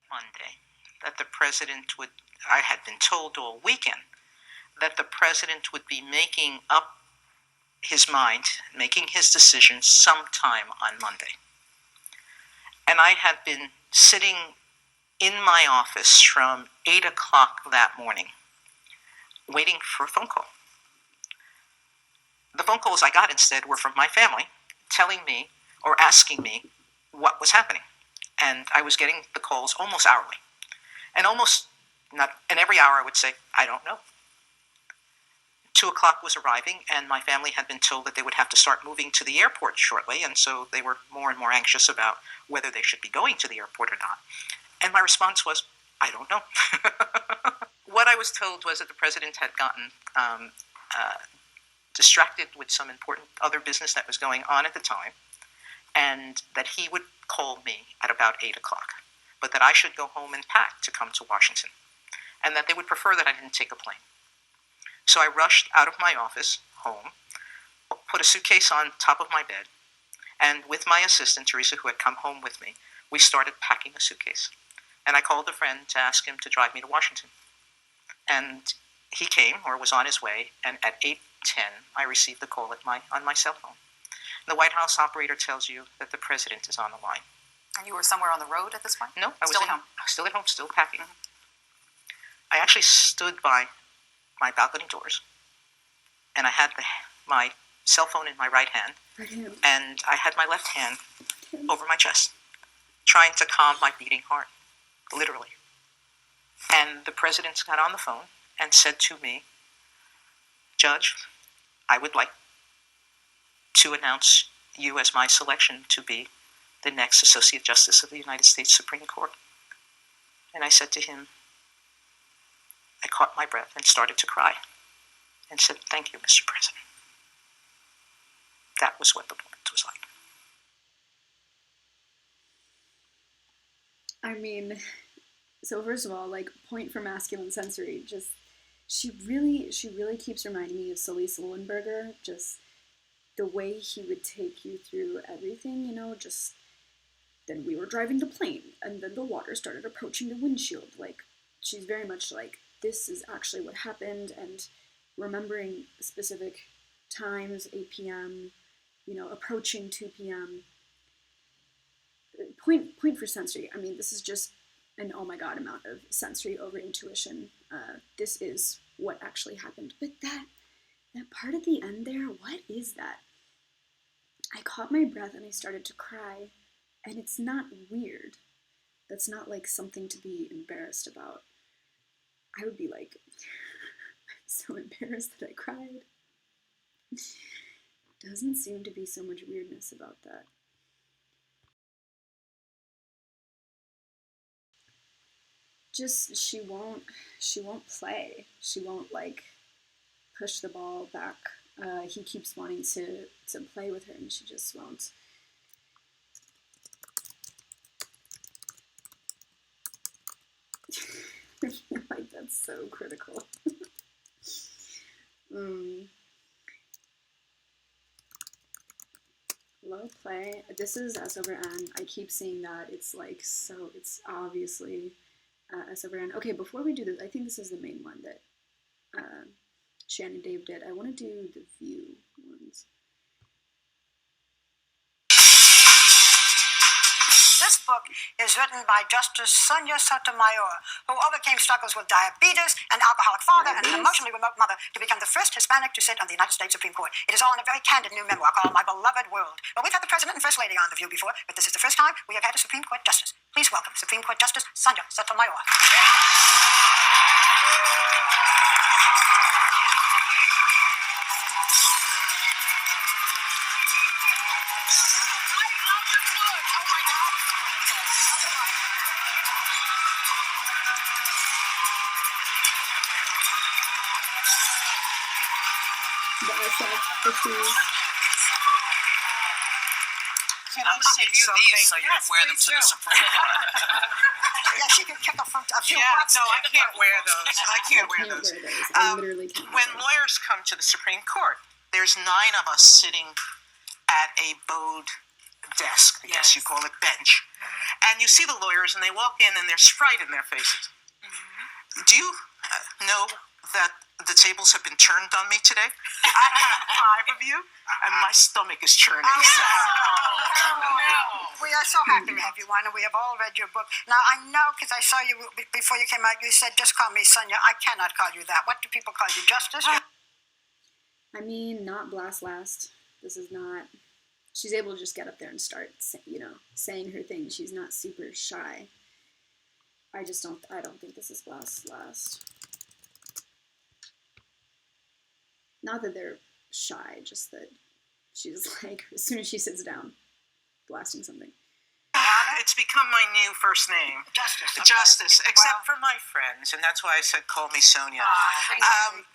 Monday that the president would, I had been told all weekend, that the president would be making up his mind, making his decision sometime on Monday. And I had been sitting in my office from 8 o'clock that morning, waiting for a phone call. The phone calls I got instead were from my family, telling me or asking me what was happening. And I was getting the calls almost hourly. And every hour I would say, I don't know. 2 o'clock was arriving, and my family had been told that they would have to start moving to the airport shortly, and so they were more and more anxious about whether they should be going to the airport or not. And my response was, I don't know. What I was told was that the president had gotten distracted with some important other business that was going on at the time, and that he would call me at about 8 o'clock, but that I should go home and pack to come to Washington, and that they would prefer that I didn't take a plane. So I rushed out of my office, home, put a suitcase on top of my bed, and with my assistant, Teresa, who had come home with me, we started packing a suitcase. And I called a friend to ask him to drive me to Washington. And he came, or was on his way, and at 8:10, I received the call on my cell phone. The White House operator tells you that the president is on the line. And you were somewhere on the road at this point? No, I was still at home. Still at home, still packing. I actually stood by my balcony doors, and I had my cell phone in my right hand, and I had my left hand over my chest, trying to calm my beating heart, literally. And the president got on the phone and said to me, Judge, I would like to announce you as my selection to be the next Associate Justice of the United States Supreme Court. And I said to him, I caught my breath and started to cry and said, thank you, Mr. President. That was what the moment was like. I mean, so first of all, like, point for masculine sensory, just, she really keeps reminding me of Sully Sullenberger, just the way he would take you through everything, you know, just, then we were driving the plane, and then the water started approaching the windshield. Like, she's very much like, this is actually what happened, and remembering specific times, 8 p.m., you know, approaching 2 p.m. Point for sensory. I mean, this is just an oh my god amount of sensory over intuition. This is what actually happened. But that part at the end there, what is that? I caught my breath and I started to cry, and it's not weird. That's not like something to be embarrassed about. I would be like, I'm so embarrassed that I cried. Doesn't seem to be so much weirdness about that. Just, she won't play. She won't, like, push the ball back. He keeps wanting to play with her, and she just won't. I feel like that's so critical. Low play. This is S over N. I keep seeing that. It's like, so it's obviously S over N. Okay, before we do this, I think this is the main one that Shannon Dave did. I want to do the view ones. This book is written by Justice Sonia Sotomayor, who overcame struggles with diabetes, an alcoholic father, and an emotionally remote mother to become the first Hispanic to sit on the United States Supreme Court. It is all in a very candid new memoir called My Beloved World. Well, we've had the President and First Lady on The View before, but this is the first time we have had a Supreme Court Justice. Please welcome Supreme Court Justice Sonia Sotomayor. Can I say something? So you can wear them to the Supreme Court. Yeah, she can kick a front of you. Yeah, no, I can't wear those. I can't wear those. I literally can't. When lawyers come to the Supreme Court, there's 9 of us sitting at a bowed desk, I guess you call it bench. And you see the lawyers, and they walk in, and there's fright in their faces. Do you know that the tables have been turned on me today? I have 5 of you, and my stomach is churning. We are so happy to have you on, and we have all read your book. Now, I know, because I saw you before you came out, you said, just call me Sonia. I cannot call you that. What do people call you, Justice? I mean, not blast last. This is not... She's able to just get up there and start, saying her thing. She's not super shy. I don't think this is blast last. Not that they're shy, just that she's like, as soon as she sits down, blasting something. It's become my new first name. Justice. Justice, except for my friends, and that's why I said call me Sonia.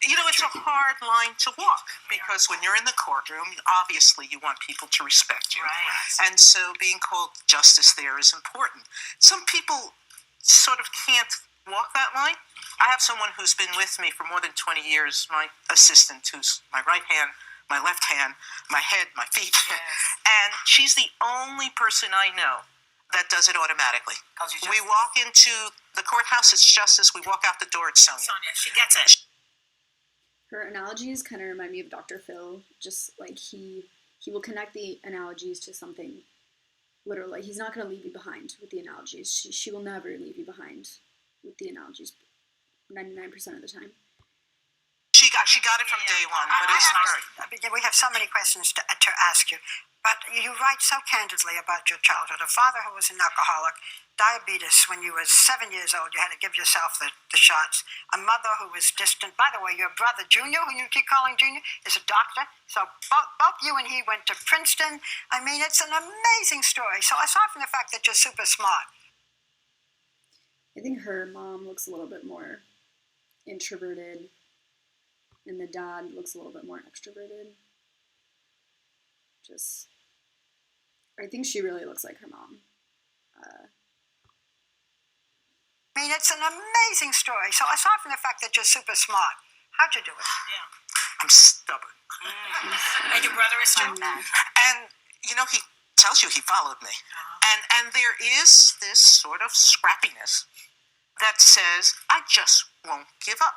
It's a hard line to walk, because when you're in the courtroom, obviously you want people to respect you. Right. And so being called Justice there is important. Some people sort of can't walk that line. I have someone who's been with me for more than 20 years, my assistant, who's my right hand, my left hand, my head, my feet. Yes. And she's the only person I know that does it automatically. We walk into the courthouse, it's Justice. We walk out the door, it's Sonia. Sonia, she gets it. Her analogies kind of remind me of Dr. Phil. Just like he will connect the analogies to something literal. Like, he's not going to leave you behind with the analogies. She will never leave you behind with the analogies 99% of the time. She got it from day one, but it's hard. We have so many questions to ask you, but you write so candidly about your childhood. A father who was an alcoholic, diabetes when you were 7 years old, you had to give yourself the shots. A mother who was distant. By the way, your brother, Junior, who you keep calling Junior, is a doctor. So both you and he went to Princeton. I mean, it's an amazing story. So aside from the fact that you're super smart. I think her mom looks a little bit more introverted, and the dad looks a little bit more extroverted. I think she really looks like her mom. I mean, it's an amazing story. So aside from the fact that you're super smart, how'd you do it? Yeah. I'm stubborn. And your brother is too? And, he tells you he followed me. And there is this sort of scrappiness that says, I just won't give up.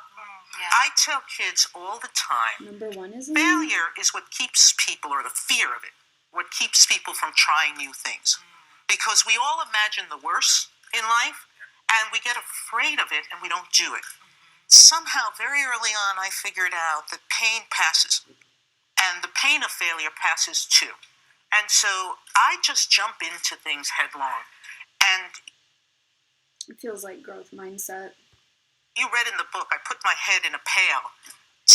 Yeah. I tell kids all the time, Number one is failure is what keeps people, or the fear of it, what keeps people from trying new things. Because we all imagine the worst in life, and we get afraid of it, and we don't do it. Somehow, very early on, I figured out that pain passes, and the pain of failure passes too. And so I just jump into things headlong. And it feels like growth mindset. You read in the book, I put my head in a pail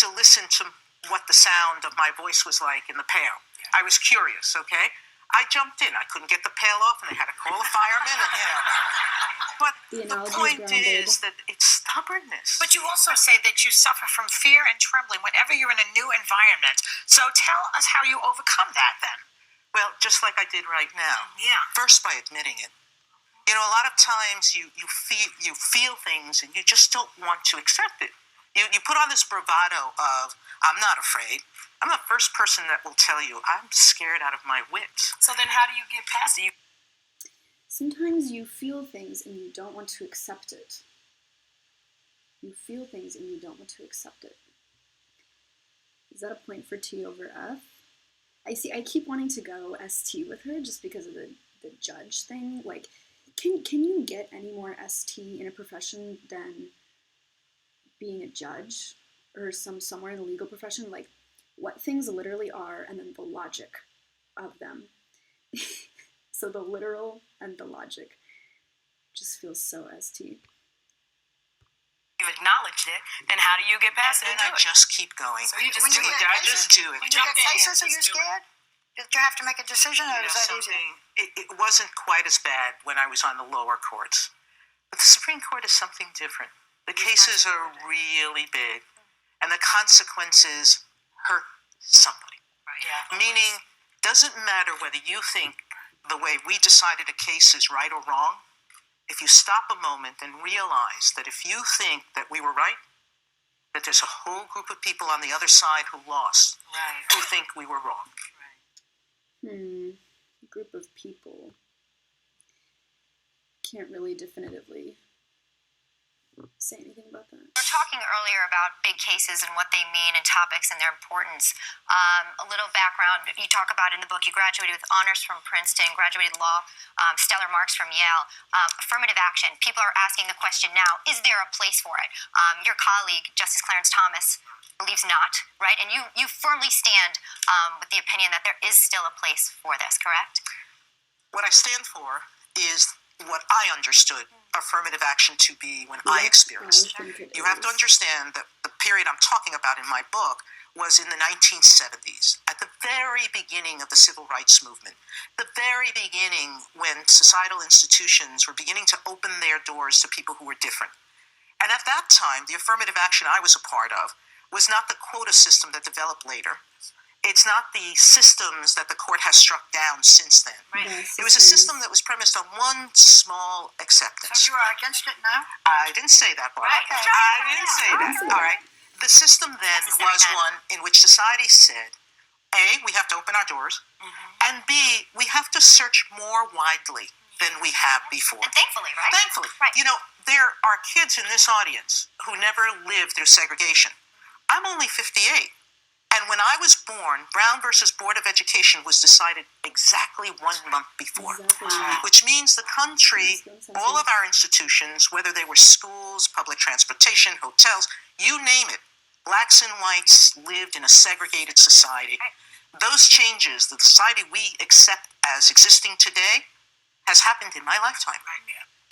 to listen to what the sound of my voice was like in the pail. I was curious, okay? I jumped in. I couldn't get the pail off, and they had to call a fireman. But the point is that it's stubbornness. But you also say that you suffer from fear and trembling whenever you're in a new environment. So tell us how you overcome that then. Well, just like I did right now. Yeah. First, by admitting it. A lot of times you feel things and you just don't want to accept it. You put on this bravado of, I'm not afraid. I'm the first person that will tell you, I'm scared out of my wits. So then how do you get past it? Sometimes you feel things and you don't want to accept it. You feel things and you don't want to accept it. Is that a point for T over F? I keep wanting to go ST with her just because of the judge thing. Like, can you get any more ST in a profession than being a judge or somewhere in the legal profession? Like, what things literally are, and then the logic of them. So the literal and the logic just feels so ST. You acknowledged it, then how do you get past it And and I do it? just keep going. So you just do it. I just do it. When you get cases, are you scared? Did you have to make a decision, or is that easy? It wasn't quite as bad when I was on the lower courts. But the Supreme Court is something different. The cases are really big, and the consequences hurt somebody. Right. Yeah. Meaning, doesn't matter whether you think the way we decided a case is right or wrong. If you stop a moment and realize that if you think that we were right, that there's a whole group of people on the other side who lost, Right. who think we were wrong. Group of people. can't really definitively say anything about that. We were talking earlier about big cases and what they mean and topics and their importance. A little background, you talk about in the book, you graduated with honors from Princeton, graduated law, stellar marks from Yale. Affirmative action, people are asking the question now, is there a place for it? Your colleague, Justice Clarence Thomas, believes not, right? And you firmly stand with the opinion that there is still a place for this, correct? What I stand for is what I understood affirmative action to be when I experienced it. You have to understand that the period I'm talking about in my book was in the 1970s, at the very beginning of the civil rights movement, the very beginning when societal institutions were beginning to open their doors to people who were different. And at that time, the affirmative action I was a part of was not the quota system that developed later. It's not the systems that the court has struck down since then. Right. Yes, It was a system that was premised on one small acceptance. So you are against it now? I didn't say that, Barbara. Right. I didn't say that. All right. The system then was one in which society said, A, we have to open our doors, and B, we have to search more widely than we have before. And thankfully, right? Thankfully. Right. You know, there are kids in this audience who never lived through segregation. I'm only 58. And when I was born, Brown versus Board of Education was decided exactly 1 month before, which means the country, all of our institutions, whether they were schools, public transportation, hotels, you name it, blacks and whites lived in a segregated society. Those changes, the society we accept as existing today, has happened in my lifetime.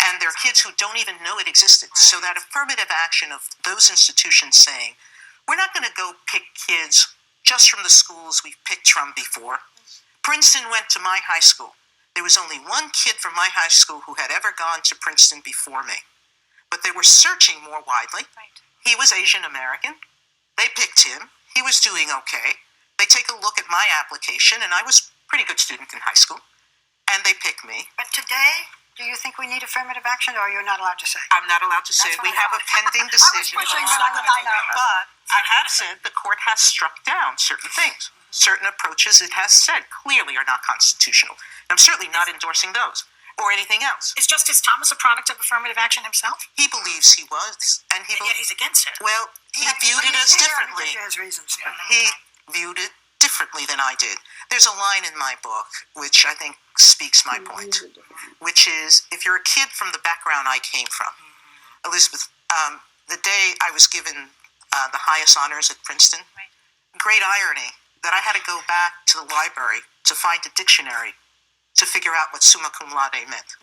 And there are kids who don't even know it existed. So that affirmative action of those institutions saying, we're not going to go pick kids just from the schools we've picked from before. Princeton went to my high school. There was only one kid from my high school who had ever gone to Princeton before me. But they were searching more widely. He was Asian American. They picked him. He was doing okay. They take a look at my application, and I was a pretty good student in high school. And they pick me. But today, do you think we need affirmative action, or you're not allowed to say? I'm not allowed to say. That's We what I have a thought. pending decision. I was pushing, but But I have said the court has struck down certain things. Certain approaches, it has said, clearly are not constitutional. I'm certainly not endorsing those or anything else. Is Justice Thomas a product of affirmative action himself? He believes he was, and And yet he's against it. well, he viewed it as differently. His reasons. He viewed it differently than I did. There's a line in my book which I think speaks my point, which is, if you're a kid from the background I came from, Elizabeth, the day I was given the highest honors at Princeton, great irony that I had to go back to the library to find a dictionary to figure out what summa cum laude meant.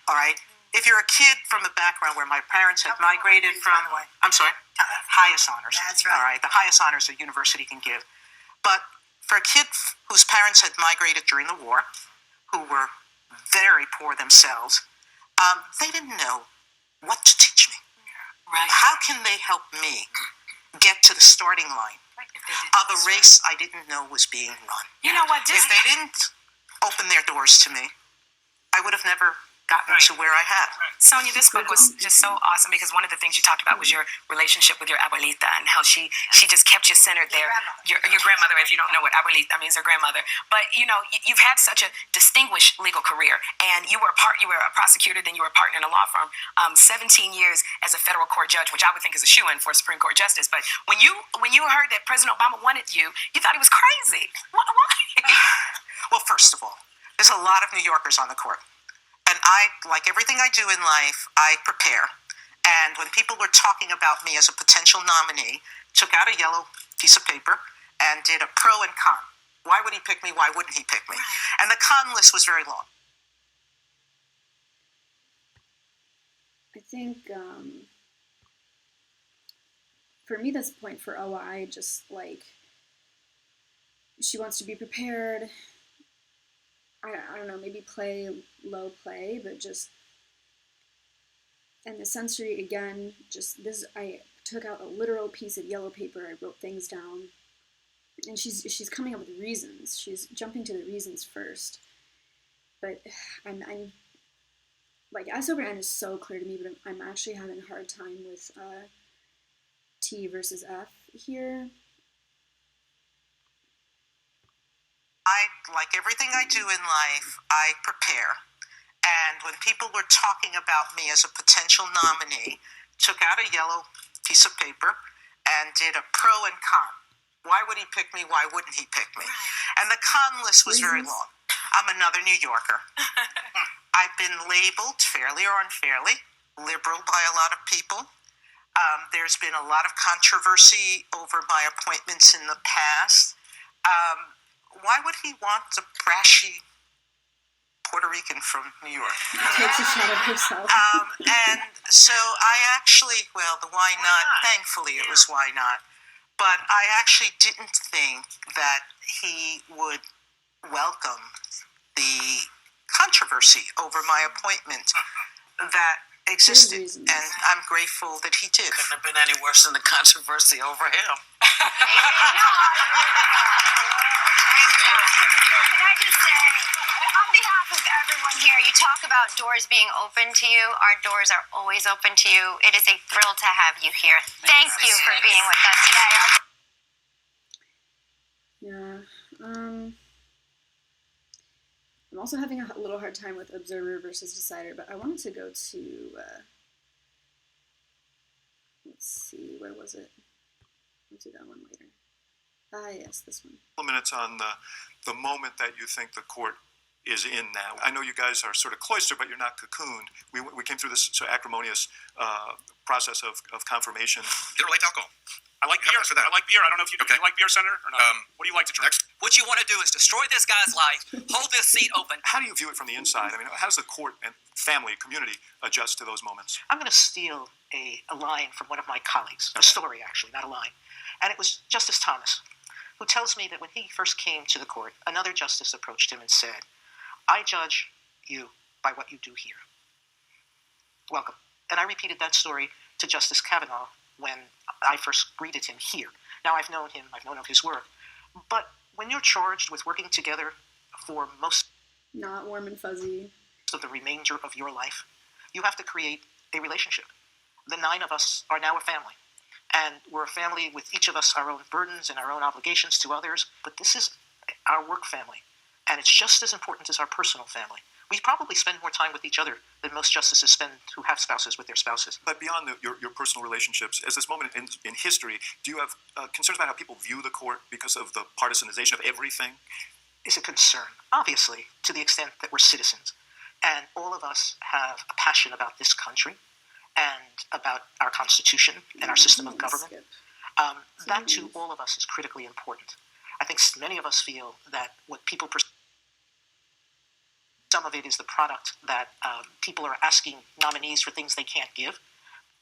All right? If you're a kid from a background where my parents had migrated from, I'm sorry, highest honors. That's right. All right, the highest honors a university can give. But for a kid whose parents had migrated during the war, who were very poor themselves, they didn't know what to teach me. Right. How can they help me get to the starting line of a race I didn't know was being run? You know what? If they didn't open their doors to me, I would have never gotten to where I have. Sonia, this book was just so awesome because one of the things you talked about was your relationship with your abuelita and how she just kept you centered there. Your grandmother, if you don't know what abuelita means, her grandmother. But you know, you've had such a distinguished legal career, and you were a prosecutor, then you were a partner in a law firm. 17 years as a federal court judge, which I would think is a shoo-in for a Supreme Court justice. But when you heard that President Obama wanted you, you thought he was crazy. Why? Well, first of all, there's a lot of New Yorkers on the court. And I, like everything I do in life, I prepare. And when people were talking about me as a potential nominee, took out a yellow piece of paper and did a pro and con. Why would he pick me? Why wouldn't he pick me? And the con list was very long. I think for me, this point for OI, just like she wants to be prepared. I don't know, maybe low play, but just, and the sensory again, just this, I took out a literal piece of yellow paper, I wrote things down, and she's coming up with reasons, she's jumping to the reasons first, but I'm like, S over N is so clear to me, but I'm actually having a hard time with T versus F here. Like everything I do in life, I prepare. And when people were talking about me as a potential nominee, took out a yellow piece of paper and did a pro and con. Why would he pick me? Why wouldn't he pick me? And the con list was very long. I'm another New Yorker. I've been labeled, fairly or unfairly, liberal by a lot of people. There's been a lot of controversy over my appointments in the past. Why would he want a brashy Puerto Rican from New York? Takes a shot at herself. And so I actually, well, the why not, thankfully it was why not. But I actually didn't think that he would welcome the controversy over my appointment that existed. And I'm grateful that he did. Couldn't have been any worse than the controversy over him. Can I just say, on behalf of everyone here, you talk about doors being open to you. Our doors are always open to you. It is a thrill to have you here. Thank you for being with us today. Yeah. I'm also having a little hard time with observer versus decider, but I wanted to go to, let's see, where was it? We'll do that one later. Yes, this one. Minutes on the moment that you think the court is in now. I know you guys are sort of cloistered, but you're not cocooned. We came through this sort of acrimonious process of confirmation. You're late to alcohol. I like beer. I like beer. I don't know if you like beer, Senator, or not. What do you like to drink? Next. What you want to do is destroy this guy's life, hold this seat open. How do you view it from the inside? I mean, how does the court and family, community adjust to those moments? I'm going to steal a line from one of my colleagues, a story actually, not a line. And it was Justice Thomas, who tells me that when he first came to the court, another justice approached him and said, "I judge you by what you do here. Welcome." And I repeated that story to Justice Kavanaugh when I first greeted him here. Now I've known him, I've known of his work. But when you're charged with working together for most Not warm and fuzzy. of the remainder of your life, you have to create a relationship. The 9 of us are now a family. And we're a family with each of us our own burdens and our own obligations to others. But this is our work family. And it's just as important as our personal family. We probably spend more time with each other than most justices spend who have spouses with their spouses. But beyond your personal relationships, as this moment in history, do you have concerns about how people view the court because of the partisanization of everything? Is a concern, obviously, to the extent that we're citizens. And all of us have a passion about this country and about our Constitution and our system of government. That, to all of us, is critically important. I think many of us feel that what people perceive, some of it is the product that people are asking nominees for things they can't give.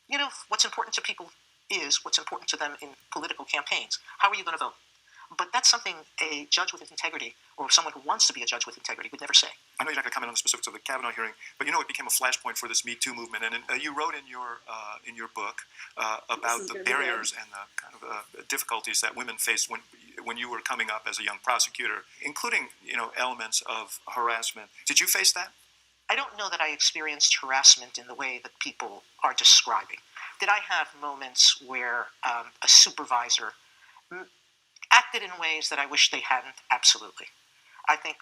You know, what's important to people is what's important to them in political campaigns. How are you going to vote? But that's something a judge with integrity, or someone who wants to be a judge with integrity, would never say. I know you're not going to comment on the specifics of the Kavanaugh hearing, but you know it became a flashpoint for this Me Too movement. And you wrote in your book about the barriers and the kind of difficulties that women faced when you were coming up as a young prosecutor, including elements of harassment. Did you face that? I don't know that I experienced harassment in the way that people are describing. Did I have moments where a supervisor acted in ways that I wish they hadn't? Absolutely. I think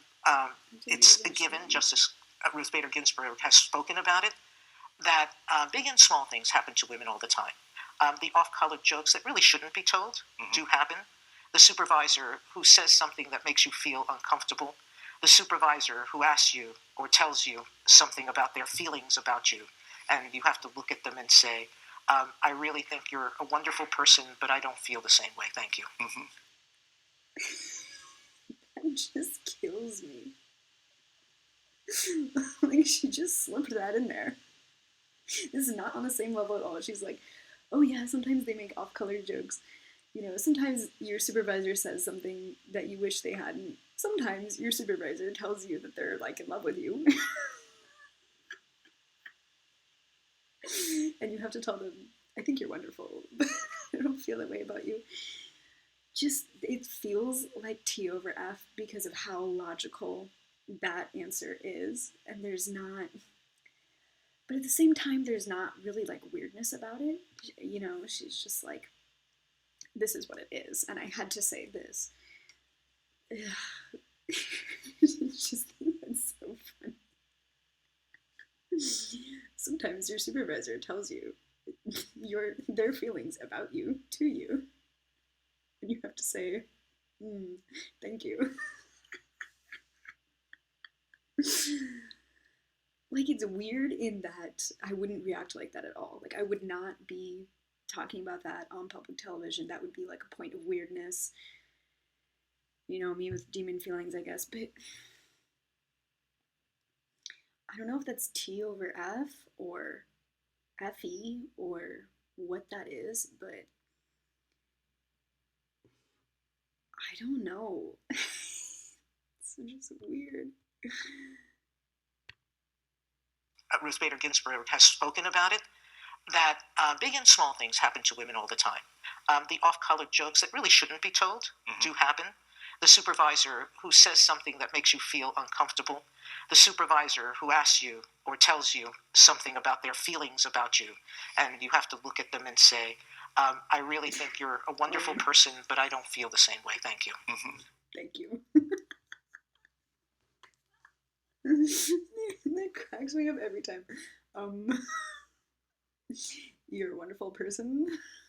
it's a given. Justice Ruth Bader Ginsburg has spoken about it, that big and small things happen to women all the time. The off-color jokes that really shouldn't be told do happen. The supervisor who says something that makes you feel uncomfortable. The supervisor who asks you or tells you something about their feelings about you, and you have to look at them and say, I really think you're a wonderful person, but I don't feel the same way. Thank you. Mm-hmm. That just kills me. Like, she just slipped that in there. This is not on the same level at all. She's like, oh yeah, sometimes they make off-color jokes. Sometimes your supervisor says something that you wish they hadn't. Sometimes your supervisor tells you that they're, in love with you. And you have to tell them, I think you're wonderful, but I don't feel that way about you. Just, it feels like T over F because of how logical that answer is. And there's not, but at the same time, there's not really weirdness about it. She's just like, this is what it is. And I had to say this. It's just, it's so funny. sometimes your supervisor tells you their feelings about you to you, and you have to say, thank you. Like, it's weird in that I wouldn't react like that at all. Like, I would not be talking about that on public television. That would be like a point of weirdness. You know, me with demon feelings, I guess. But I don't know if that's T over F or FE or what that is, but I don't know. It's just weird. Ruth Bader Ginsburg has spoken about it, that big and small things happen to women all the time. The off-color jokes that really shouldn't be told do happen. The supervisor who says something that makes you feel uncomfortable. The supervisor who asks you or tells you something about their feelings about you, and you have to look at them and say, I really think you're a wonderful person, but I don't feel the same way. Thank you. Thank you. That cracks me up every time. You're a wonderful person,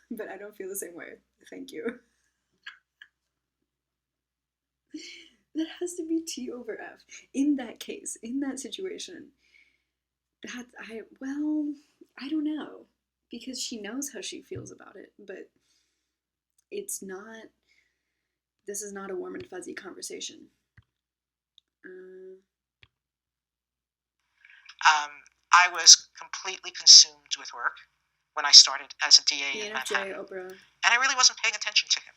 but I don't feel the same way. Thank you. That has to be T over F. In that case, in that situation, I don't know. Because she knows how she feels about it, but this is not a warm and fuzzy conversation. I was completely consumed with work when I started as a DA in Manhattan. Oprah. And I really wasn't paying attention to him.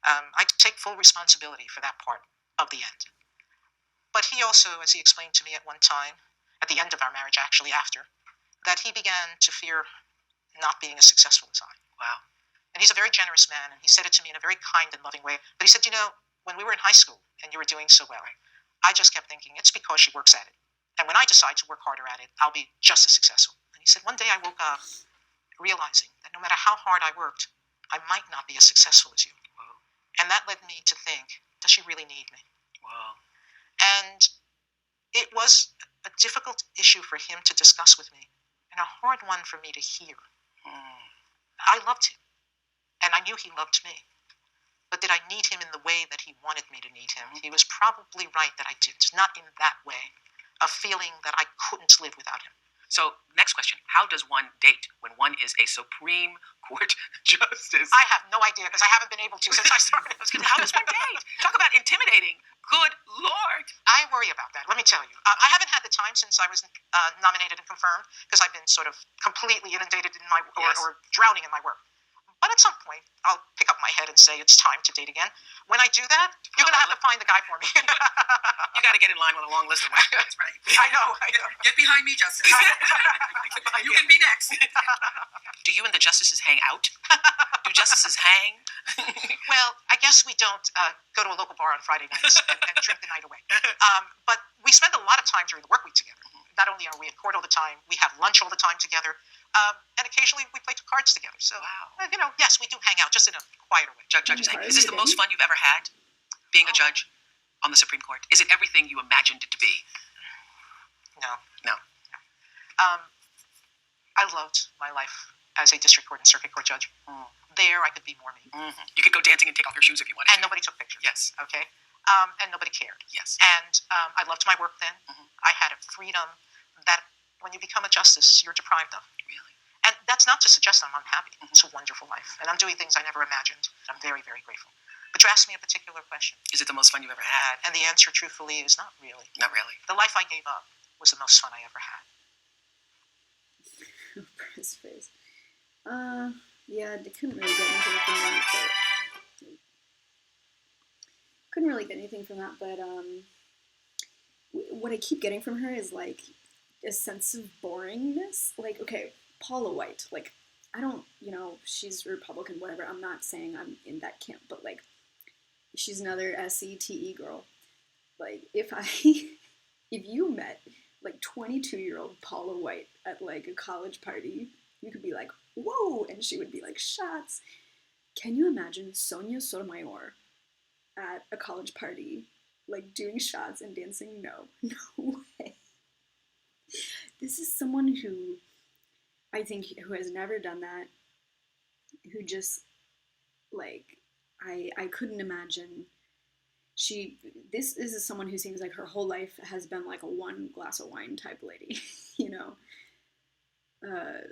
I take full responsibility for that part of the end. But he also, as he explained to me at one time, at the end of our marriage, actually after, that he began to fear not being as successful as I. Wow. And he's a very generous man, and he said it to me in a very kind and loving way. But he said, when we were in high school and you were doing so well, I just kept thinking, it's because she works at it. And when I decide to work harder at it, I'll be just as successful. And he said, one day I woke up realizing that no matter how hard I worked, I might not be as successful as you. Wow. And that led me to think, does she really need me? Wow. And it was a difficult issue for him to discuss with me, and a hard one for me to hear. I loved him, and I knew he loved me. But did I need him in the way that he wanted me to need him? He was probably right that I didn't. Not in that way, a feeling that I couldn't live without him. So, next question. How does one date when one is a Supreme Court justice? I have no idea, because I haven't been able to since I started. How does one date? Talk about intimidating. Good Lord. I worry about that, let me tell you. I haven't had the time since I was nominated and confirmed, because I've been sort of completely inundated in my or drowning in my work. But at some point, I'll pick up my head and say, it's time to date again. When I do that, you're going to have to find the guy for me. You got to get in line with a long list of women. That's right. I know. Get behind me, Justice. You can be next. Do you and the justices hang out? Do justices hang? Well, I guess we don't go to a local bar on Friday nights and drink the night away. But we spend a lot of time during the work week together. Not only are we in court all the time, we have lunch all the time together. And occasionally we play cards together. So, yes, we do hang out, just in a quieter way. Judge, is this the most fun you've ever had, being a judge on the Supreme Court? Is it everything you imagined it to be? No. No. I loved my life as a district court and circuit court judge. There, I could be more me. You could go dancing and take off your shoes if you wanted and to. nobody took pictures. Yes. Okay? And nobody cared. Yes. And I loved my work then. I had a freedom that when you become a justice, you're deprived of. Really? And that's not to suggest I'm unhappy. It's a wonderful life. And I'm doing things I never imagined. I'm very, very grateful. But you asked me a particular question. Is it the most fun you've ever had? And the answer, truthfully, is not really. Not really. The life I gave up was the most fun I ever had. His face. Yeah, they couldn't really get anything from that, but what I keep getting from her is like a sense of boringness. Like, okay, Paula White, like, I don't, she's Republican, whatever. I'm not saying I'm in that camp, but like, she's another SETE girl. Like, if you met like 22-year-old Paula White at like a college party, you could be like, whoa, and she would be like, shots. Can you imagine Sonia Sotomayor at a college party, like doing shots and dancing? No way. This is someone who I think, who has never done that, who just, like, I couldn't imagine. This is someone who seems like her whole life has been like a one glass of wine type lady, you know? I'm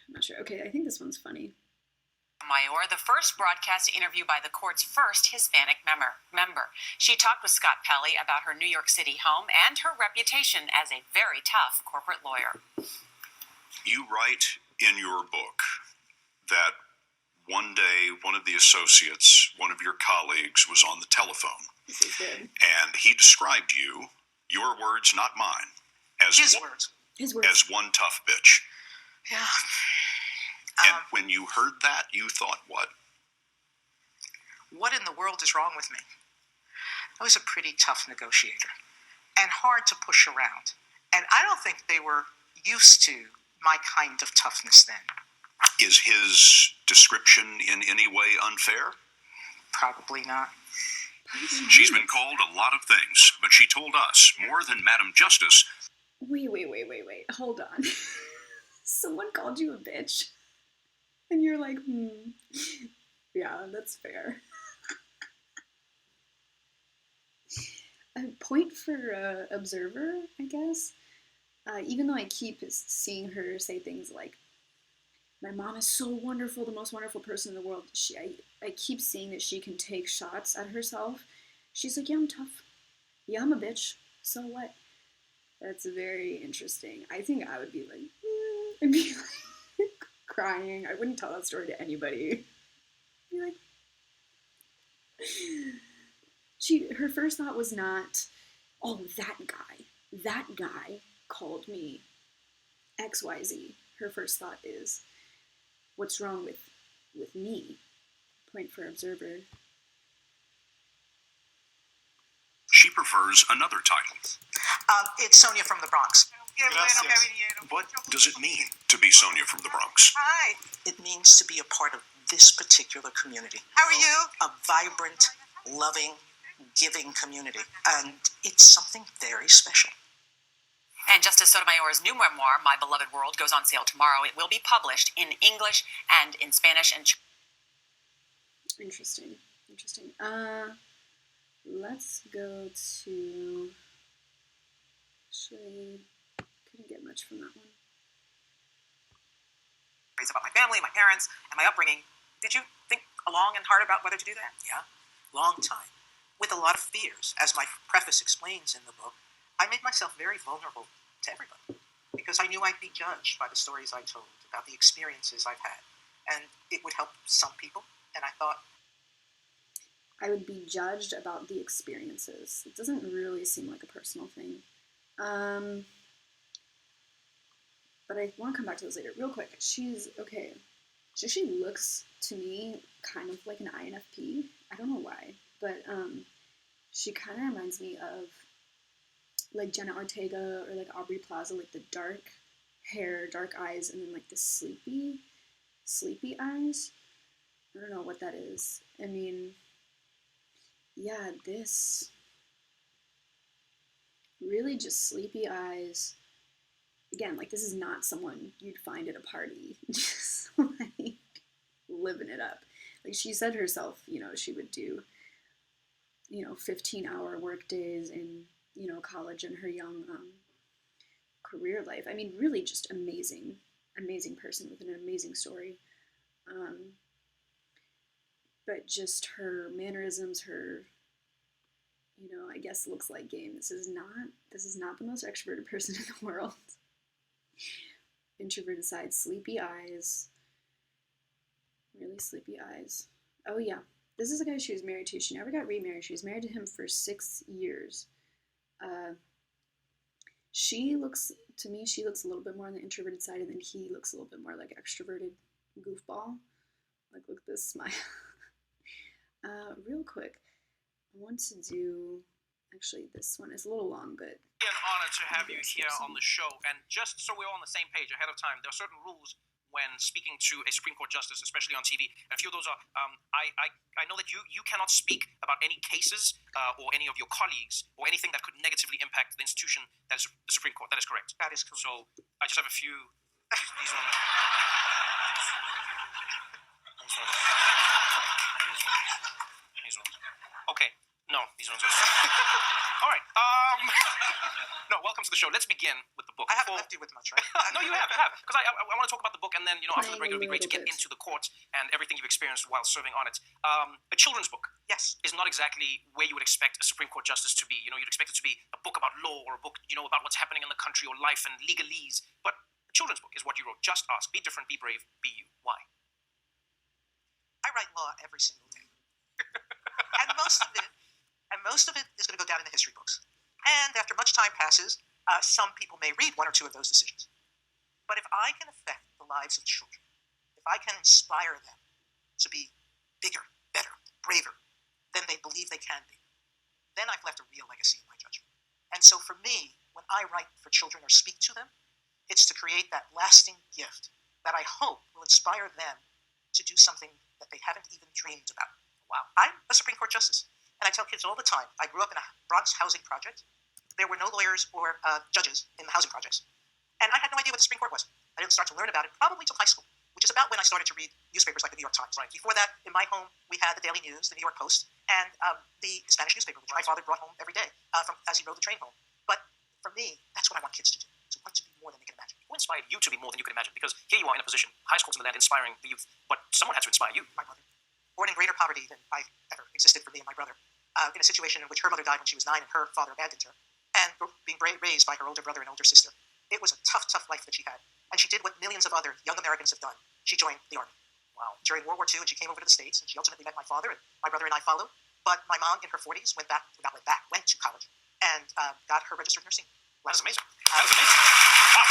not sure. Okay, I think this one's funny. Sotomayor, the first broadcast interview by the court's first Hispanic member. She talked with Scott Pelley about her New York City home and her reputation as a very tough corporate lawyer. You write in your book that one day one of the associates, one of your colleagues, was on the telephone. This is good. And he described you, your words, not mine, as His words. As one tough bitch. Yeah. And when you heard that, you thought what? What in the world is wrong with me? I was a pretty tough negotiator and hard to push around. And I don't think they were used to my kind of toughness then. Is his description in any way unfair? Probably not. She's been called a lot of things, but she told us, more than Madam Justice. Wait. Hold on. Someone called you a bitch? And you're like, yeah, that's fair. A point for observer, I guess. Even though I keep seeing her say things like, my mom is so wonderful, the most wonderful person in the world. I keep seeing that she can take shots at herself. She's like, yeah, I'm tough. Yeah, I'm a bitch. So what? That's very interesting. I think I would be like, I'd be like crying. I wouldn't tell that story to anybody. I'd be like, her first thought was not, oh, that guy called me XYZ. Her first thought is, what's wrong with me? Point for observer. She prefers another title. It's Sonia from the Bronx. What does it mean to be Sonia from the Bronx? Hi. It means to be a part of this particular community. How are you? A vibrant, loving, giving community. And it's something very special. And Justice Sotomayor's new memoir, My Beloved World, goes on sale tomorrow. It will be published in English and in Spanish and Interesting. Let's go to... Actually, couldn't get much from that one. About my family, my parents, and my upbringing. Did you think long and hard about whether to do that? Yeah, long time. With a lot of fears. As my preface explains in the book, I made myself very vulnerable to everybody because I knew I'd be judged by the stories I told, about the experiences I've had. And it would help some people, and I thought, I would be judged about the experiences. It doesn't really seem like a personal thing. But I want to come back to this later. Real quick, she's, okay, so she looks to me kind of like an INFP. I don't know why, but she kind of reminds me of like Jenna Ortega or like Aubrey Plaza, like the dark hair, dark eyes, and then like the sleepy eyes. I don't know what that is. I mean, yeah, this really just sleepy eyes. Again, like this is not someone you'd find at a party, just like living it up. Like she said herself, you know, she would do, 15-hour work days in, college in her young career life. I mean, really just amazing person with an amazing story. But just her mannerisms, her, I guess looks like game. This is not the most extroverted person in the world. Introverted side, sleepy eyes. Really sleepy eyes. Oh yeah, this is the guy she was married to. She never got remarried. She was married to him for 6 years. She looks a little bit more on the introverted side, and then he looks a little bit more like extroverted goofball. Like, look at this smile. Real quick, I want to do, actually this one is a little long, but an honor to have you here on the show. And just so we're on the same page ahead of time, there are certain rules when speaking to a Supreme Court justice, especially on TV. And a few of those are, I know that you cannot speak about any cases or any of your colleagues or anything that could negatively impact the institution that is the Supreme Court. That is correct. That is correct. So I just have a few. These ones. These ones. Okay. No, these ones are. All right. No, welcome to the show. Let's begin with the book. I haven't left you with much, right? No, you have. Because I want to talk about the book, and then, after the break, it would be great to get into the court and everything you've experienced while serving on it. A children's book, yes, is not exactly where you would expect a Supreme Court justice to be. You'd expect it to be a book about law or a book, about what's happening in the country or life and legalese. But a children's book is what you wrote. Just ask. Be different. Be brave. Be you. Why? I write law every single day, and most of it is going to go down in the history books. And after much time passes, some people may read one or two of those decisions. But if I can affect the lives of children, if I can inspire them to be bigger, better, braver than they believe they can be, then I've left a real legacy in my judgment. And so for me, when I write for children or speak to them, it's to create that lasting gift that I hope will inspire them to do something that they haven't even dreamed about. Wow. I'm a Supreme Court justice. And I tell kids all the time, I grew up in a Bronx housing project. There were no lawyers or judges in the housing projects. And I had no idea what the Supreme Court was. I didn't start to learn about it probably till high school, which is about when I started to read newspapers like the New York Times. Right. Before that, in my home, we had the Daily News, the New York Post, and the Spanish newspaper, which my father brought home every day as he rode the train home. But for me, that's what I want kids to do, to want to be more than they can imagine. Who inspired you to be more than you can imagine? Because here you are in a position, high schools in the land, inspiring the youth, but someone had to inspire you. My mother. Born in greater poverty than I've ever existed for me and my brother. In a situation in which her mother died when she was 9 and her father abandoned her, and being raised by her older brother and older sister. It was a tough, tough life that she had. And she did what millions of other young Americans have done. She joined the Army. Wow. During World War II, and she came over to the States, and she ultimately met my father, and my brother and I followed. But my mom, in her 40s, went to college, and got her registered nursing. That is amazing. That is amazing. Wow.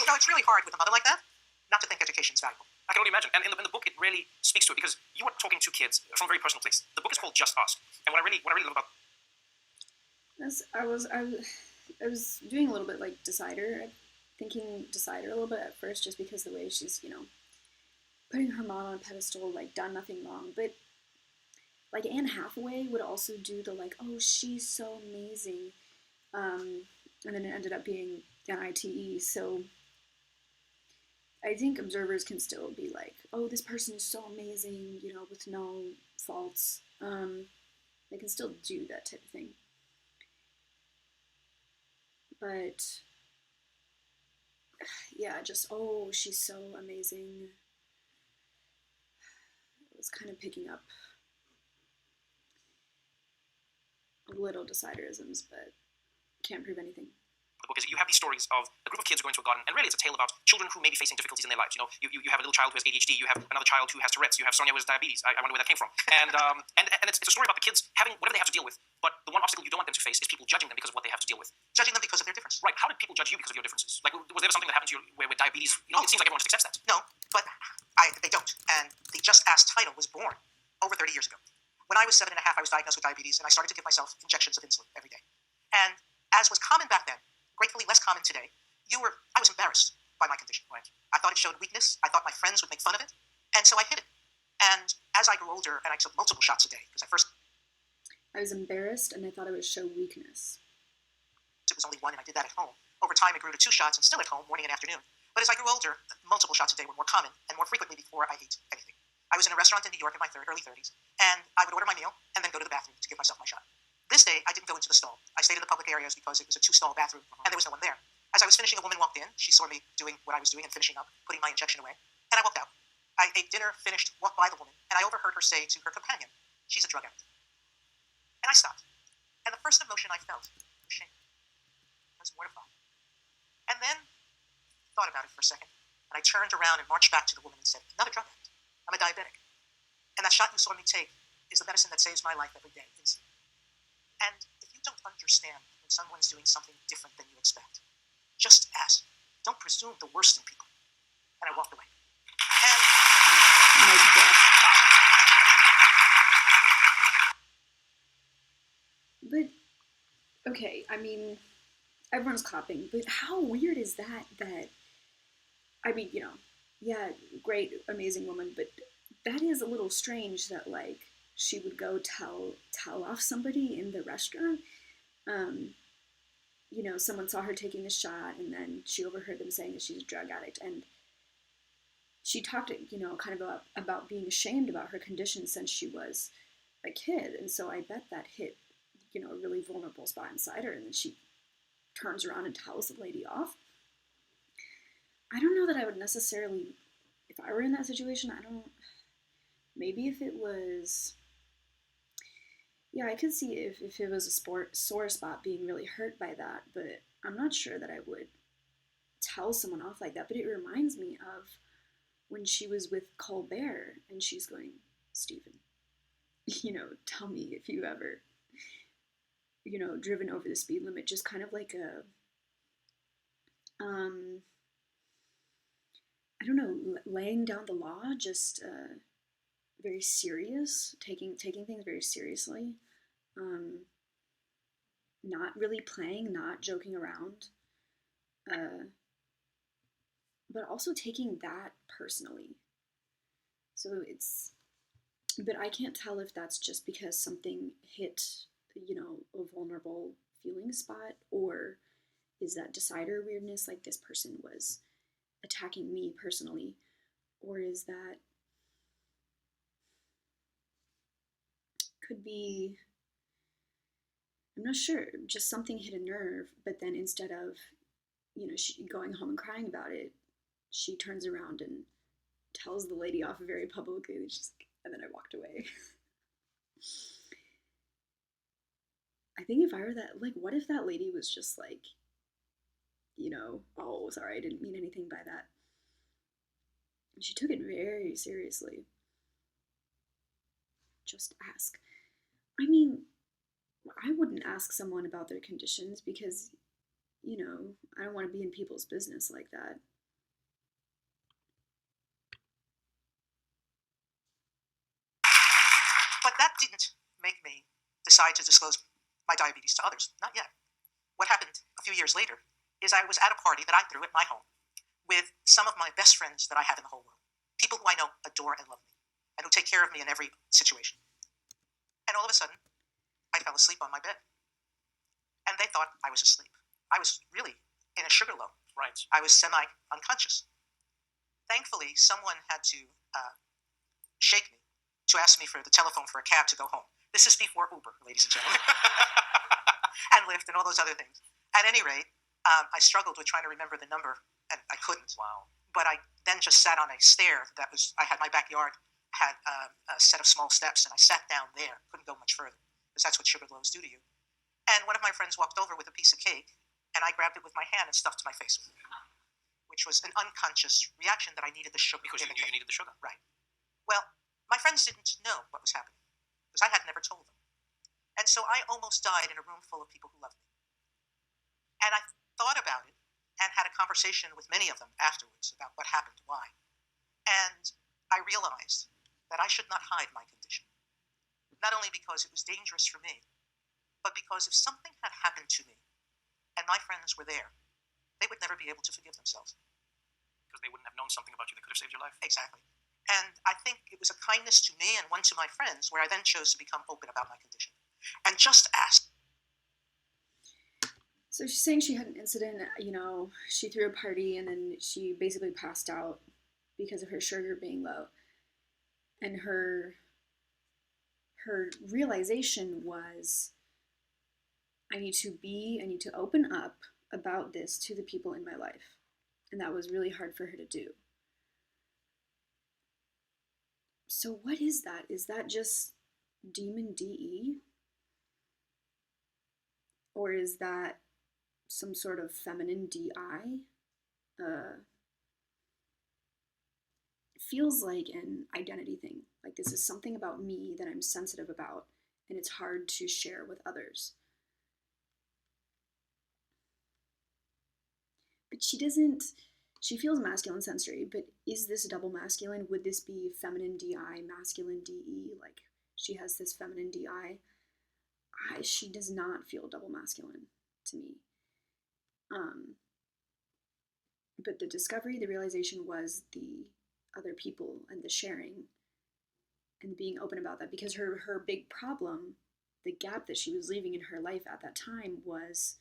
So, it's really hard with a mother like that not to think education is valuable. I can only imagine. And in the book, it really speaks to it because you are talking to kids from a very personal place. The book is called Just Ask. And what I really love about I was doing a little bit like thinking Decider a little bit at first, just because the way she's, putting her mom on a pedestal, like, done nothing wrong. But, like, Anne Hathaway would also do the, like, oh, she's so amazing. And then it ended up being an ITE, so I think observers can still be like, oh, this person is so amazing, with no faults. They can still do that type of thing. But, yeah, just, oh, she's so amazing. It was kind of picking up little deciderisms, but can't prove anything. The book is you have these stories of a group of kids who go into a garden, and really it's a tale about children who may be facing difficulties in their lives. You have a little child who has ADHD, you have another child who has Tourette's, you have Sonia who has diabetes. I wonder where that came from. And it's a story about the kids having whatever they have to deal with, but the one obstacle you don't want them to face is people judging them because of what they have to deal with. Judging them because of their difference. Right. How did people judge you because of your differences? Like, was there something that happened to you where with diabetes, it seems like everyone just accepts that. No, but they don't. And the Just Ask title was born over 30 years ago. When I was 7 and a half, I was diagnosed with diabetes, and I started to give myself injections of insulin every day. And as was common back then, gratefully less common today, I was embarrassed by my condition. Right. I thought it showed weakness. I thought my friends would make fun of it. And so I hid it. And as I grew older, and I took multiple shots a day, because I was embarrassed, and I thought it would show weakness. It was only one, and I did that at home. Over time, it grew to 2 shots, and still at home, morning and afternoon. But as I grew older, multiple shots a day were more common, and more frequently before I ate anything. I was in a restaurant in New York in my early 30s, and I would order my meal, and then go to the bathroom to give myself my shot. This day, I didn't go into the stall. I stayed in the public areas because it was a 2-stall bathroom, and there was no one there. As I was finishing, a woman walked in. She saw me doing what I was doing and finishing up, putting my injection away, and I walked out. I ate dinner, finished, walked by the woman, and I overheard her say to her companion, "She's a drug addict." And I stopped. And the first emotion I felt was shame. I was mortified. And then thought about it for a second, and I turned around and marched back to the woman and said, "Not a drug addict. I'm a diabetic. And that shot you saw me take is the medicine that saves my life every day, instantly." And if you don't understand when someone's doing something different than you expect, just ask. Don't presume the worst in people. And I walked away. But, okay, I mean, everyone's clapping, but how weird is that I mean, yeah, great, amazing woman, but that is a little strange that, like, she would go tell off somebody in the restaurant. Someone saw her taking the shot, and then she overheard them saying that she's a drug addict, and she talked, kind of about being ashamed about her condition since she was a kid, and so I bet that hit, a really vulnerable spot inside her, and then she turns around and tells the lady off. I don't know that I would necessarily, if I were in that situation, maybe if it was, yeah, I could see if it was a sore spot being really hurt by that, but I'm not sure that I would tell someone off like that. But it reminds me of when she was with Colbert and she's going, Stephen, tell me if you ever, driven over the speed limit, just kind of like a, I don't know, laying down the law, just very serious, taking things very seriously, not really playing, not joking around, but also taking that personally. So but I can't tell if that's just because something hit, a vulnerable feeling spot, or is that decider weirdness, like this person was attacking me personally, or is that, could be, I'm not sure, just something hit a nerve, but then instead of, she going home and crying about it, she turns around and tells the lady off very publicly, and then I walked away. I think if I were that, like, what if that lady was just like, oh, sorry, I didn't mean anything by that. And she took it very seriously. Just ask. I mean, I wouldn't ask someone about their conditions because, I don't want to be in people's business like that. But that didn't make me decide to disclose my diabetes to others. Not yet. What happened a few years later is I was at a party that I threw at my home with some of my best friends that I have in the whole world. People who I know adore and love me, and who take care of me in every situation. And all of a sudden, I fell asleep on my bed. And they thought I was asleep. I was really in a sugar low. Right. I was semi-unconscious. Thankfully, someone had to shake me to ask me for the telephone for a cab to go home. This is before Uber, ladies and gentlemen. And Lyft and all those other things. At any rate, I struggled with trying to remember the number, and I couldn't. Wow. But I then just sat on a stair I had my backyard, had a set of small steps, and I sat down there. Couldn't go much further, because that's what sugar lows do to you. And one of my friends walked over with a piece of cake, and I grabbed it with my hand and stuffed my face with it, which was an unconscious reaction that I needed the sugar. Because you knew you needed the sugar. Right. Well, my friends didn't know what was happening, because I had never told them. And so I almost died in a room full of people who loved me. And I thought about it and had a conversation with many of them afterwards about what happened, why. And I realized that I should not hide my condition. Not only because it was dangerous for me, but because if something had happened to me and my friends were there, they would never be able to forgive themselves. Because they wouldn't have known something about you that could have saved your life. Exactly. And I think it was a kindness to me and one to my friends where I then chose to become open about my condition. And just ask. So she's saying she had an incident, she threw a party and then she basically passed out because of her sugar being low. And her realization was, I need to open up about this to the people in my life. And that was really hard for her to do. So what is that? Is that just demon DE? Or is that some sort of feminine DI? Feels like an identity thing. Like this is something about me that I'm sensitive about, and it's hard to share with others. But she feels masculine sensory, but is this double masculine? Would this be feminine DI, masculine DE? Like she has this feminine DI. She does not feel double masculine to me. But the discovery, the realization was the other people and the sharing and being open about that, because her big problem, the gap that she was leaving in her life at that time, was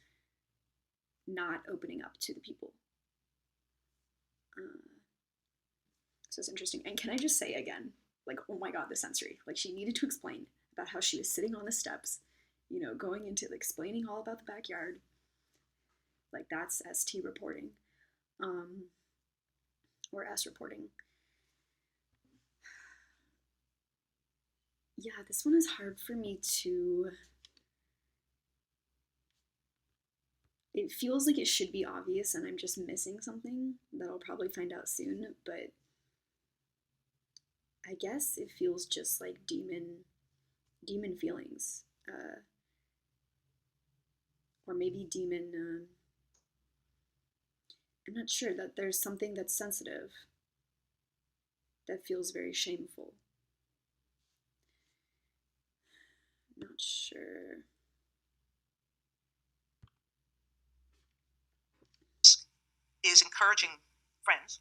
not opening up to the people. So it's interesting. And can I just say again, like, oh my God, the sensory. Like, she needed to explain about how she was sitting on the steps, going into, like, explaining all about the backyard. Like, that's ST reporting. Or S reporting. Yeah, this one is hard for me to... It feels like it should be obvious and I'm just missing something that I'll probably find out soon, but I guess it feels just like demon feelings. Or maybe demon... I'm not sure, that there's something that's sensitive that feels very shameful. Not sure. Is encouraging friends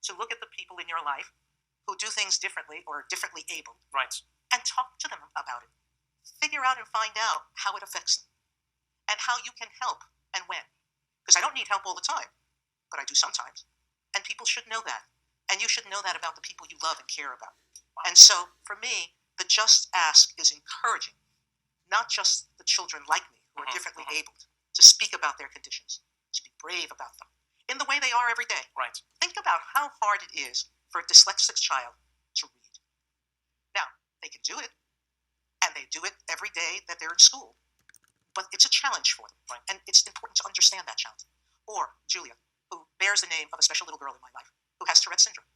to look at the people in your life who do things differently or are differently able. Right. And talk to them about it. Figure out and find out how it affects them and how you can help and when. Because I don't need help all the time, but I do sometimes. And people should know that. And you should know that about the people you love and care about. And so, for me, the just ask is encouraging, not just the children like me who are differently abled, to speak about their conditions, to be brave about them, in the way they are every day. Right. Think about how hard it is for a dyslexic child to read. Now, they can do it, and they do it every day that they're in school, but it's a challenge for them, right? And it's important to understand that challenge. Or Julia, who bears the name of a special little girl in my life, who has Tourette's syndrome.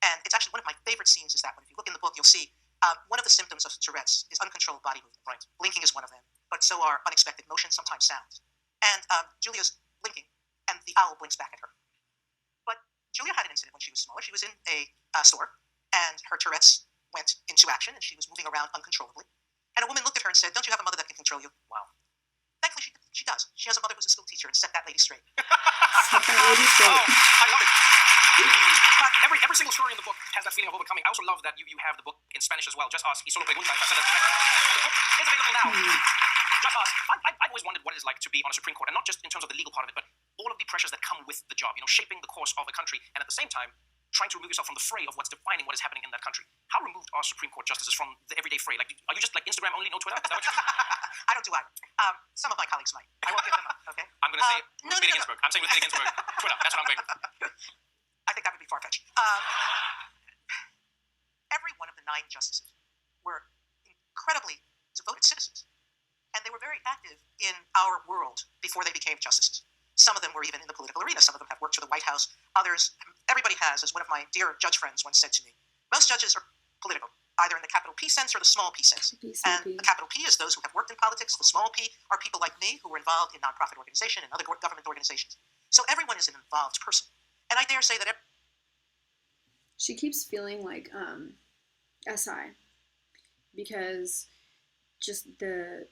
And it's actually one of my favorite scenes is that when, if you look in the book, you'll see one of the symptoms of Tourette's is uncontrolled body movement. Right. Blinking is one of them, but so are unexpected motions, sometimes sounds. And Julia's blinking, and the owl blinks back at her. But Julia had an incident when she was smaller. She was in a store, and her Tourette's went into action, and she was moving around uncontrollably. And a woman looked at her and said, "Don't you have a mother that can control you?" Wow. Thankfully, she does. She has a mother who's a school teacher and set that lady straight. Set that lady straight. Oh, I love it. Every single story in the book has that feeling of overcoming. I also love that you have the book in Spanish as well. Just ask. Y solo pregunta. If I said that correctly. And the book is available now. Just ask. I've always wondered what it is like to be on a Supreme Court, and not just in terms of the legal part of it, but all of the pressures that come with the job. Shaping the course of a country, and at the same time, trying to remove yourself from the fray of what's defining what is happening in that country. How removed are Supreme Court justices from the everyday fray? Like, are you just like Instagram only, no Twitter? Is that what you do? I don't do either. Some of my colleagues might. I won't give them up, okay? I'm going to say Ruth Bader Ginsburg. I'm saying Ruth Bader Ginsburg. Twitter. That's what I'm going with. I think that would be far-fetched. Every one of the 9 justices were incredibly devoted citizens. And they were very active in our world before they became justices. Some of them were even in the political arena. Some of them have worked for the White House. Others, everybody has, as one of my dear judge friends once said to me, most judges are political, either in the capital P sense or the small p sense. And the capital P is those who have worked in politics. The small p are people like me who were involved in nonprofit organization and other government organizations. So everyone is an involved person. And I dare say that she keeps feeling like SI, because just the,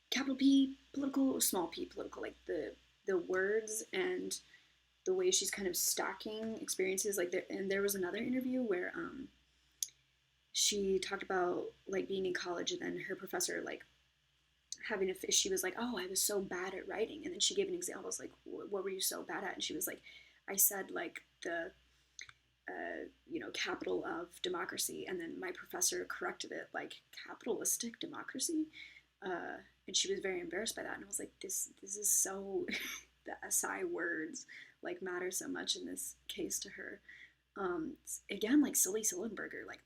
capital P political, small p political, like the words and the way she's kind of stacking experiences. Like there was another interview where she talked about like being in college, and then her professor like having she was like, "Oh, I was so bad at writing," and then she gave an example. I was like, "What were you so bad at?" And she was like, "I said like the capital of democracy," and then my professor corrected it like capitalistic democracy, and she was very embarrassed by that. And I was like, this is so the SI words like matter so much in this case to her. Again, like Silly Sillenberger, like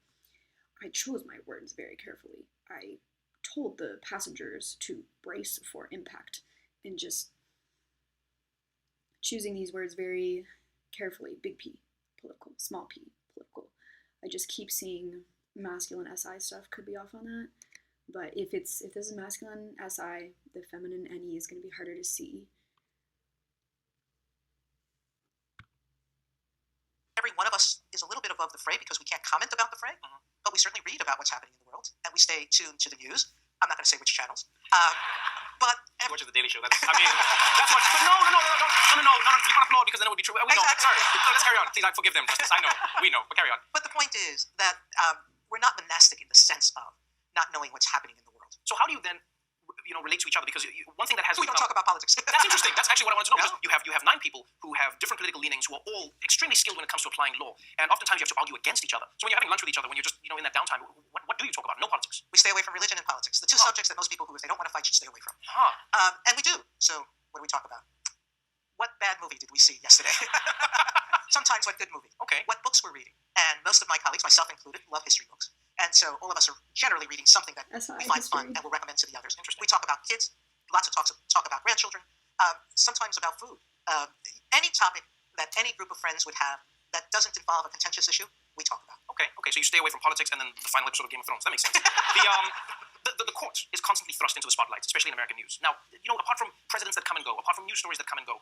I chose my words very carefully. I told the passengers to brace for impact, and just choosing these words very carefully. Big P political, small p political. I just keep seeing masculine SI stuff. Could be off on that, but if this is masculine SI, the feminine NE is going to be harder to see. Every one of us is a little bit above the fray because we can't comment about the fray, but we certainly read about what's happening in the world, and we stay tuned to the news. I'm not going to say which channels. But He watches the Daily Show. That's what. But no. You can't applaud because then it would be true. Exactly. Sorry. No, let's carry on. Please, I forgive them, Justice. I know. We know. But carry on. But the point is that we're not monastic in the sense of not knowing what's happening in the world. So how do you then, relate to each other? Because one thing that has We don't talk about politics. That's interesting. That's actually what I wanted to know. No. Because you have 9 people who have different political leanings, who are all extremely skilled when it comes to applying law, and oftentimes you have to argue against each other. So when you're having lunch with each other, when you're just in that downtime, what do you talk about? No politics. We stay away from religion and politics, the two subjects that most people who, if they don't want to fight, should stay away from. Huh. And we do. So what do we talk about? What bad movie did we see yesterday? Sometimes what good movie. Okay. What books we're reading. And most of my colleagues, myself included, love history books. And so all of us are generally reading something that we find fun and will recommend to the others. Interesting. We talk about kids, lots of talk about grandchildren, sometimes about food. Any topic that any group of friends would have that doesn't involve a contentious issue, we talk about. Okay. So you stay away from politics and then the final episode of Game of Thrones. That makes sense. The court is constantly thrust into the spotlight, especially in American news. Now, apart from presidents that come and go, apart from news stories that come and go,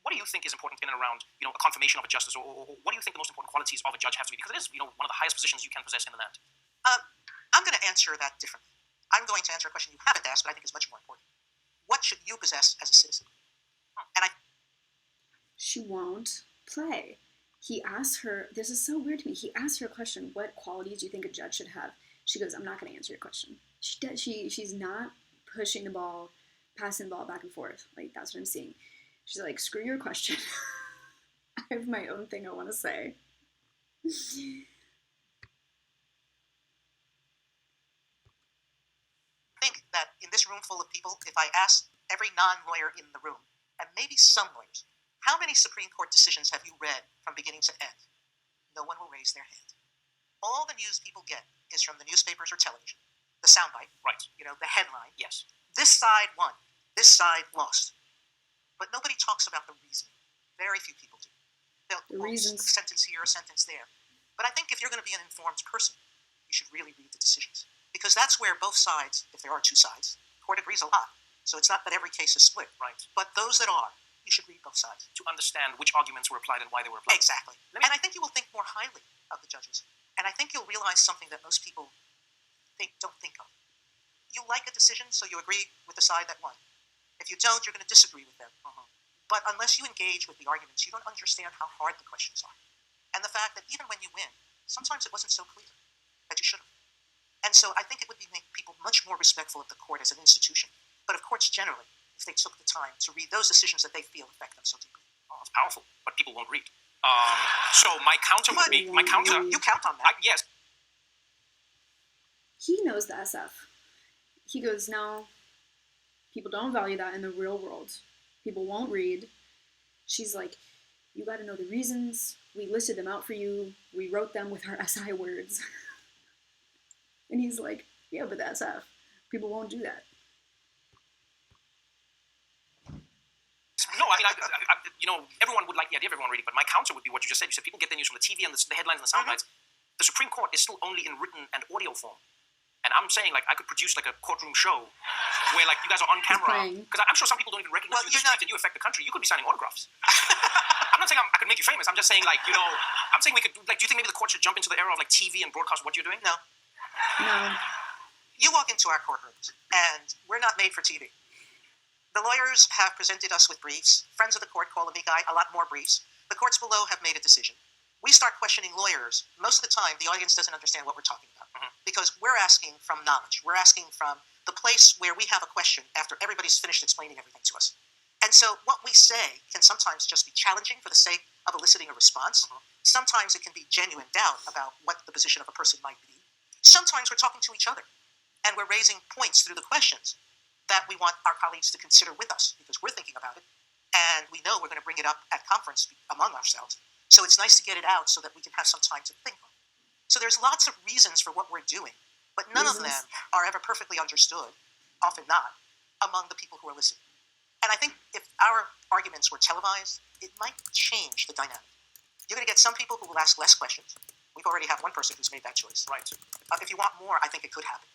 what do you think is important in and around, a confirmation of a justice, or what do you think the most important qualities of a judge have to be? Because it is, one of the highest positions you can possess in the land. I'm going to answer that differently. I'm going to answer a question you haven't asked, but I think is much more important. What should you possess as a citizen? And She won't play. He asked her, this is so weird to me, he asked her a question, what qualities do you think a judge should have? She goes, I'm not going to answer your question. She's not pushing the ball, passing the ball back and forth. Like, that's what I'm seeing. She's like, screw your question. I have my own thing I want to say. I think that in this room full of people, if I asked every non-lawyer in the room, and maybe some lawyers, how many Supreme Court decisions have you read from beginning to end? No one will raise their hand. All the news people get is from the newspapers or television. The soundbite. Right. The headline. Yes. This side won. This side lost. But nobody talks about the reason. Very few people do. They'll reasons. A sentence here, a sentence there. But I think if you're going to be an informed person, you should really read the decisions. Because that's where both sides, if there are two sides, the court agrees a lot. So it's not that every case is split. Right. But those that are, you should read both sides. To understand which arguments were applied and why they were applied. Exactly. And I think you will think more highly of the judges. And I think you'll realize something that most people don't think of. You like a decision, so you agree with the side that won. If you don't, you're going to disagree with them. But unless you engage with the arguments, you don't understand how hard the questions are. And the fact that even when you win, sometimes it wasn't so clear that you should have. And so I think it would make people much more respectful of the court as an institution. But of courts generally, if they took the time to read those decisions that they feel affect them so deeply. Oh, it's powerful, but people won't read. So my counter would be, You count on that. Yes. He knows the SF. He goes, no, people don't value that in the real world. People won't read. She's like, you got to know the reasons. We listed them out for you. We wrote them with our SI words. And he's like, yeah, but the SF. People won't do that. No, everyone would like the idea of everyone reading, but my counter would be what you just said. You said people get their news from the TV and the headlines and the sound bites. The Supreme Court is still only in written and audio form. And I'm saying, I could produce, a courtroom show where, you guys are on camera. Because I'm sure some people don't even recognize you in the street and you affect the country. You could be signing autographs. I'm not saying I could make you famous. I'm just saying, I'm saying we could, do you think maybe the court should jump into the era of, TV and broadcast what you're doing? No. No. You walk into our courtrooms, and we're not made for TV. The lawyers have presented us with briefs. Friends of the court call me guy a lot more briefs. The courts below have made a decision. We start questioning lawyers. Most of the time, the audience doesn't understand what we're talking about because we're asking from knowledge. We're asking from the place where we have a question after everybody's finished explaining everything to us. And so what we say can sometimes just be challenging for the sake of eliciting a response. Sometimes it can be genuine doubt about what the position of a person might be. Sometimes we're talking to each other and we're raising points through the questions that we want our colleagues to consider with us because we're thinking about it and we know we're going to bring it up at conference among ourselves. So it's nice to get it out so that we can have some time to think on it. So there's lots of reasons for what we're doing, but none of them are ever perfectly understood, often not, among the people who are listening. And I think if our arguments were televised, it might change the dynamic. You're going to get some people who will ask less questions. We've already had one person who's made that choice. Right. If you want more, I think it could happen.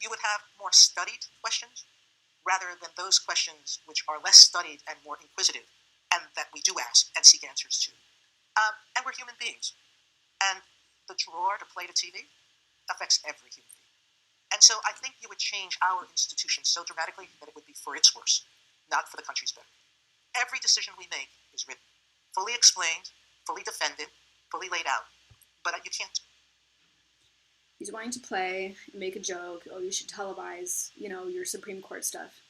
You would have more studied questions rather than those questions which are less studied and more inquisitive and that we do ask and seek answers to. And we're human beings. And the drawer to play to TV affects every human being. And so I think you would change our institution so dramatically that it would be for its worse, not for the country's better. Every decision we make is written, fully explained, fully defended, fully laid out. But you can't. He's wanting to play and make a joke. Oh, you should televise, your Supreme Court stuff.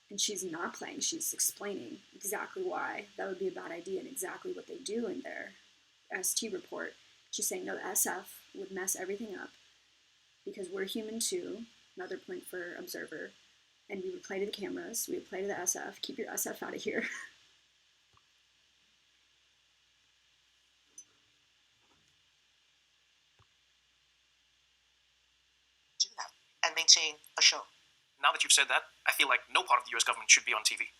And she's not playing. She's explaining exactly why that would be a bad idea and exactly what they do in their ST report. She's saying, no, the SF would mess everything up because we're human too. Another point for observer. And we would play to the cameras. We would play to the SF. Keep your SF out of here. Do that and maintain a show. Now that you've said that, I feel like no part of the U.S. government should be on TV.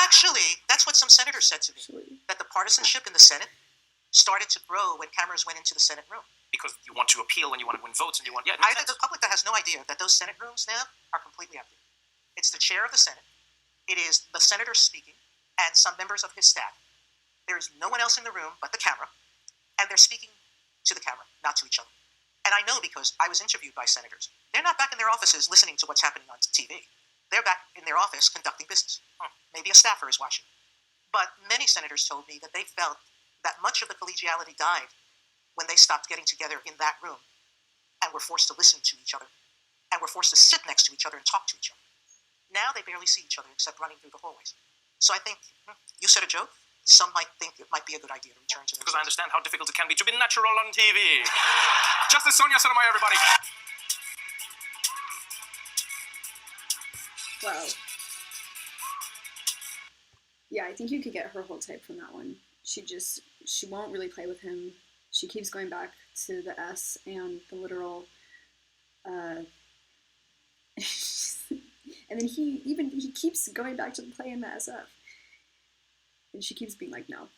Actually, that's what some senators said to me, that the partisanship in the Senate started to grow when cameras went into the Senate room. Because you want to appeal and you want to win votes and you want... Yeah, the public that has no idea that those Senate rooms now are completely empty. It's the chair of the Senate. It is the senator speaking and some members of his staff. There is no one else in the room but the camera, and they're speaking to the camera, not to each other. And I know because I was interviewed by senators. They're not back in their offices listening to what's happening on TV. They're back in their office conducting business. Maybe a staffer is watching. But many senators told me that they felt that much of the collegiality died when they stopped getting together in that room and were forced to listen to each other and were forced to sit next to each other and talk to each other. Now they barely see each other except running through the hallways. So I think, you said a joke. Some might think it might be a good idea to return to those. Because I understand how difficult it can be to be natural on TV. Justice Sonia Sotomayor, everybody. Wow. Yeah, I think you could get her whole type from that one. She won't really play with him. She keeps going back to the S and the literal, and then he keeps going back to the play in the SF. And she keeps being like, no.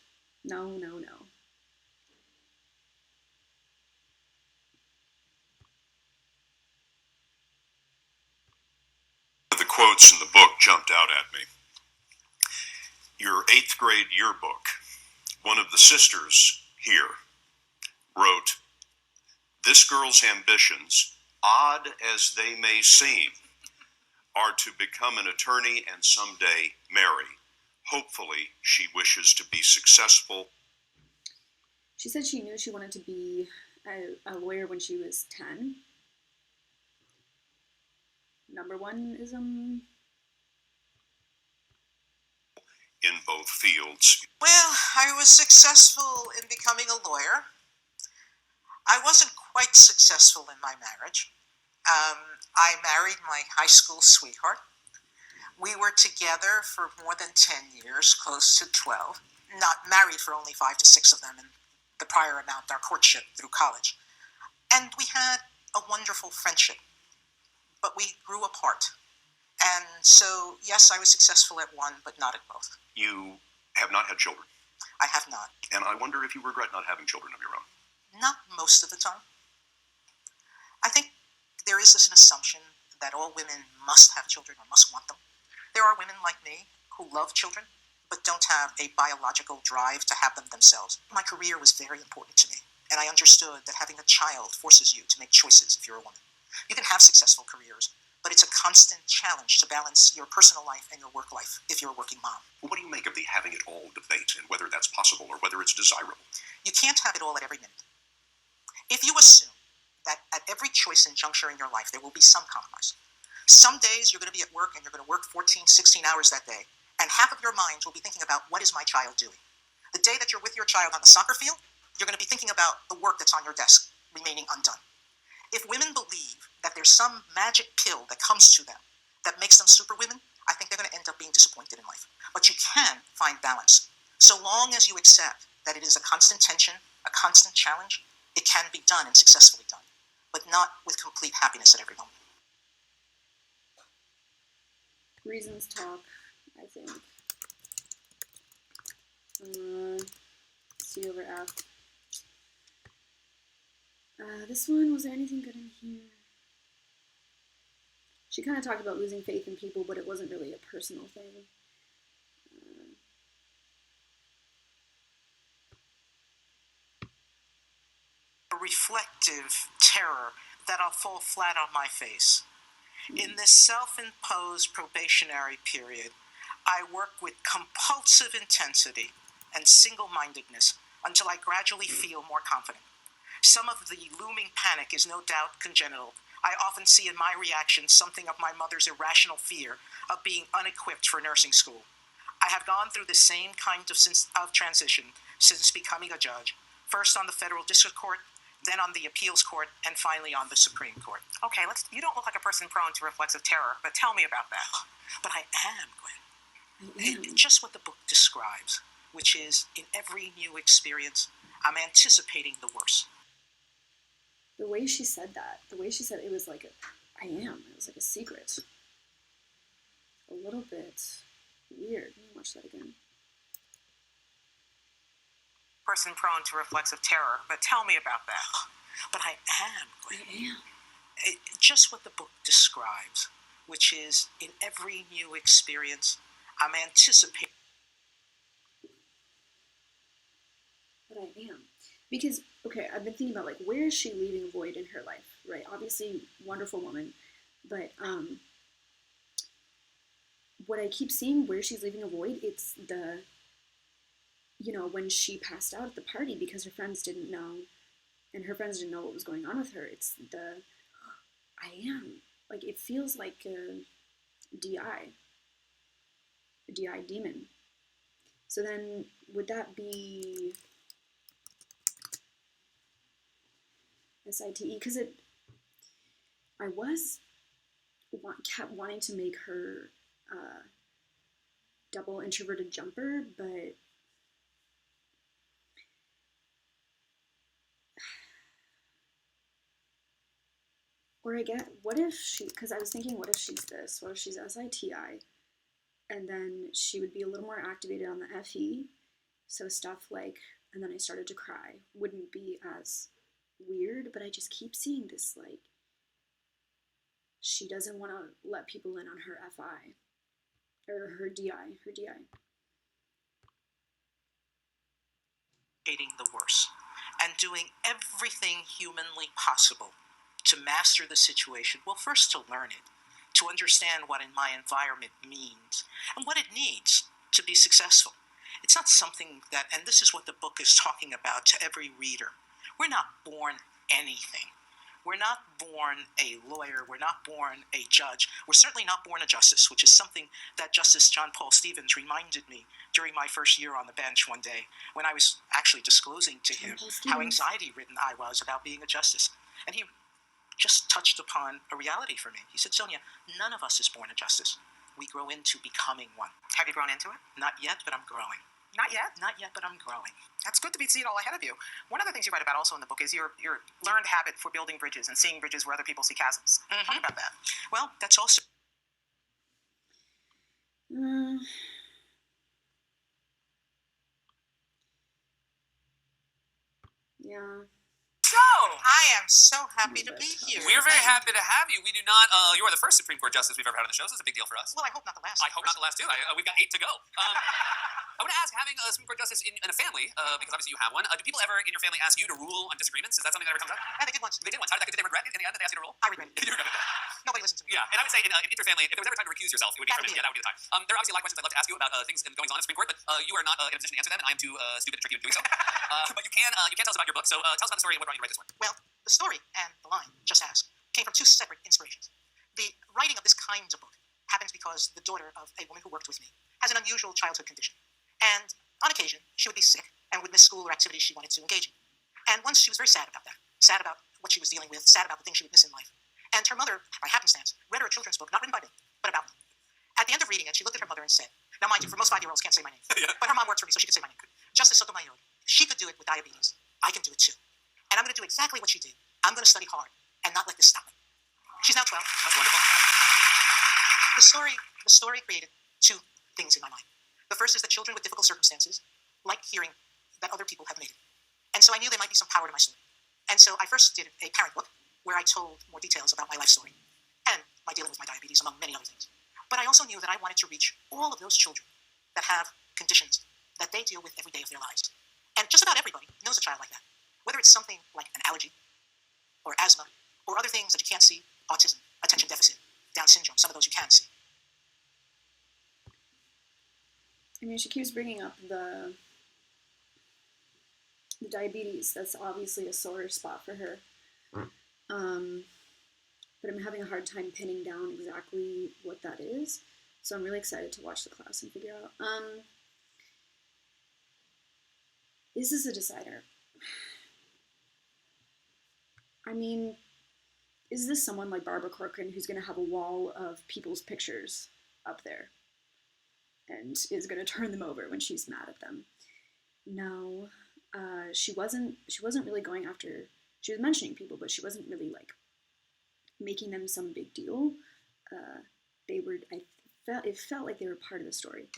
The quotes in the book jumped out at me. Your 8th grade yearbook, one of the sisters here wrote, "This girl's ambitions, odd as they may seem, are to become an attorney and someday marry. Hopefully, she wishes to be successful." She said she knew she wanted to be a lawyer when she was 10. Number one-ism. In both fields. Well, I was successful in becoming a lawyer. I wasn't quite successful in my marriage. I married my high school sweetheart. We were together for more than 10 years, close to 12. Not married for only 5 to 6 of them, and the prior amount, our courtship through college. And we had a wonderful friendship, but we grew apart. And so, yes, I was successful at one, but not at both. You have not had children. I have not. And I wonder if you regret not having children of your own. Not most of the time. I think there is an assumption that all women must have children or must want them. There are women like me who love children, but don't have a biological drive to have them themselves. My career was very important to me, and I understood that having a child forces you to make choices if you're a woman. You can have successful careers, but it's a constant challenge to balance your personal life and your work life if you're a working mom. Well, what do you make of the having it all debate and whether that's possible or whether it's desirable? You can't have it all at every minute. If you assume that at every choice and juncture in your life there will be some compromise, some days you're going to be at work and you're going to work 14, 16 hours that day, and half of your mind will be thinking about what is my child doing. The day that you're with your child on the soccer field, you're going to be thinking about the work that's on your desk remaining undone. If women believe that there's some magic pill that comes to them that makes them superwomen, I think they're going to end up being disappointed in life. But you can find balance. So long as you accept that it is a constant tension, a constant challenge, it can be done and successfully done, but not with complete happiness at every moment. Reasons talk, I think. C over F. This one, was there anything good in here? She kind of talked about losing faith in people, but it wasn't really a personal thing. A reflective terror that I'll fall flat on my face. In this self-imposed probationary period, I work with compulsive intensity and single-mindedness until I gradually feel more confident. Some of the looming panic is no doubt congenital. I often see in my reactions something of my mother's irrational fear of being unequipped for nursing school. I have gone through the same kind of transition since becoming a judge, first on the federal district court, then on the appeals court, and finally on the Supreme Court. Okay, you don't look like a person prone to reflexive terror, but tell me about that. But I am, Gwen. It's just what the book describes, which is, in every new experience, I'm anticipating the worst. The way she said that, it was like it was like a secret. A little bit weird. Let me watch that again. Person prone to reflexive terror, but tell me about that. But I am, Gwen. I am. It's just what the book describes, which is, in every new experience, I'm anticipating. But I am. Because, okay, I've been thinking about, like, where is she leaving a void in her life, right? Obviously, wonderful woman, but what I keep seeing where she's leaving a void, it's the, when she passed out at the party because her friends didn't know, and her friends didn't know what was going on with her, it's the, I am. Like, it feels like a DI demon. So then, would that be SITE? Because I kept wanting to make her double introverted jumper, but what if she, because I was thinking, what if she's this? What if she's SITI? And then she would be a little more activated on the FE, so stuff like, and then I started to cry, wouldn't be as weird, but I just keep seeing this, like, she doesn't want to let people in on her FI, or her DI. The worst, and doing everything humanly possible to master the situation. Well, first to learn it, to understand what in my environment means, and what it needs to be successful. It's not something that, and this is what the book is talking about to every reader, we're not born anything. We're not born a lawyer. We're not born a judge. We're certainly not born a justice, which is something that Justice John Paul Stevens reminded me during my first year on the bench one day when I was actually disclosing to him how anxiety-ridden I was about being a justice. And he just touched upon a reality for me. He said, Sonia, none of us is born a justice. We grow into becoming one. Have you grown into it? Not yet, but I'm growing. Not yet? Not yet, but I'm growing. That's good to see it all ahead of you. One of the things you write about also in the book is your learned habit for building bridges and seeing bridges where other people see chasms. Mm-hmm. Talk about that. Well, that's also... Yeah. So, I am so happy to be here. We're very happy to have you. We do not, you are the first Supreme Court Justice we've ever had on the show, so it's a big deal for us. Well, I hope not the last. I hope not the last, too. We've got 8 to go. I want to ask, having a Supreme Court Justice in a family, because obviously you have one, do people ever in your family ask you to rule on disagreements? Is that something that ever comes up? Yeah, they did once. They did once. How did they regret it in the end that they asked you to rule? I regret it. You regret it. Nobody listens to me. Yeah, and I would say in interfamily, if there was ever time to recuse yourself, it would be that would be the time. There are obviously a lot of questions I'd love to ask you about things going on in the Supreme Court, but you are not in a position to answer them, and I am too stupid and tricky in doing so. But you can tell us about your book, so tell us about the story and what brought you to write this one. Well, the story and the line, just ask, came from 2 separate inspirations. The writing of this kind of book happens because the daughter of a woman who worked with me has an unusual childhood condition. And on occasion, she would be sick and would miss school or activities she wanted to engage in. And once she was very sad about that, sad about what she was dealing with, sad about the things she would miss in life. And her mother, by happenstance, read her a children's book, not written by me, but about me. At the end of reading it, she looked at her mother and said, now mind you, for most 5-year-olds can't say my name, but her mom worked for me, so she could say my name. Justice Sotomayor, she could do it with diabetes. I can do it too. And I'm going to do exactly what she did. I'm going to study hard and not let this stop me. She's now 12. That's wonderful. The story created 2 things in my mind. The first is that children with difficult circumstances like hearing that other people have made it. And so I knew there might be some power to my story. And so I first did a parent book where I told more details about my life story and my dealing with my diabetes, among many other things. But I also knew that I wanted to reach all of those children that have conditions that they deal with every day of their lives. And just about everybody knows a child like that. Whether it's something like an allergy or asthma or other things that you can't see, autism, attention deficit, Down syndrome, some of those you can see. I mean, she keeps bringing up the diabetes. That's obviously a sore spot for her. But I'm having a hard time pinning down exactly what that is. So I'm really excited to watch the class and figure out. Is this a decider? I mean, is this someone like Barbara Corcoran who's going to have a wall of people's pictures up there and is going to turn them over when she's mad at them? No, she wasn't really going after. She was mentioning people, but she wasn't really like making them some big deal. They were. It felt like they were part of the story.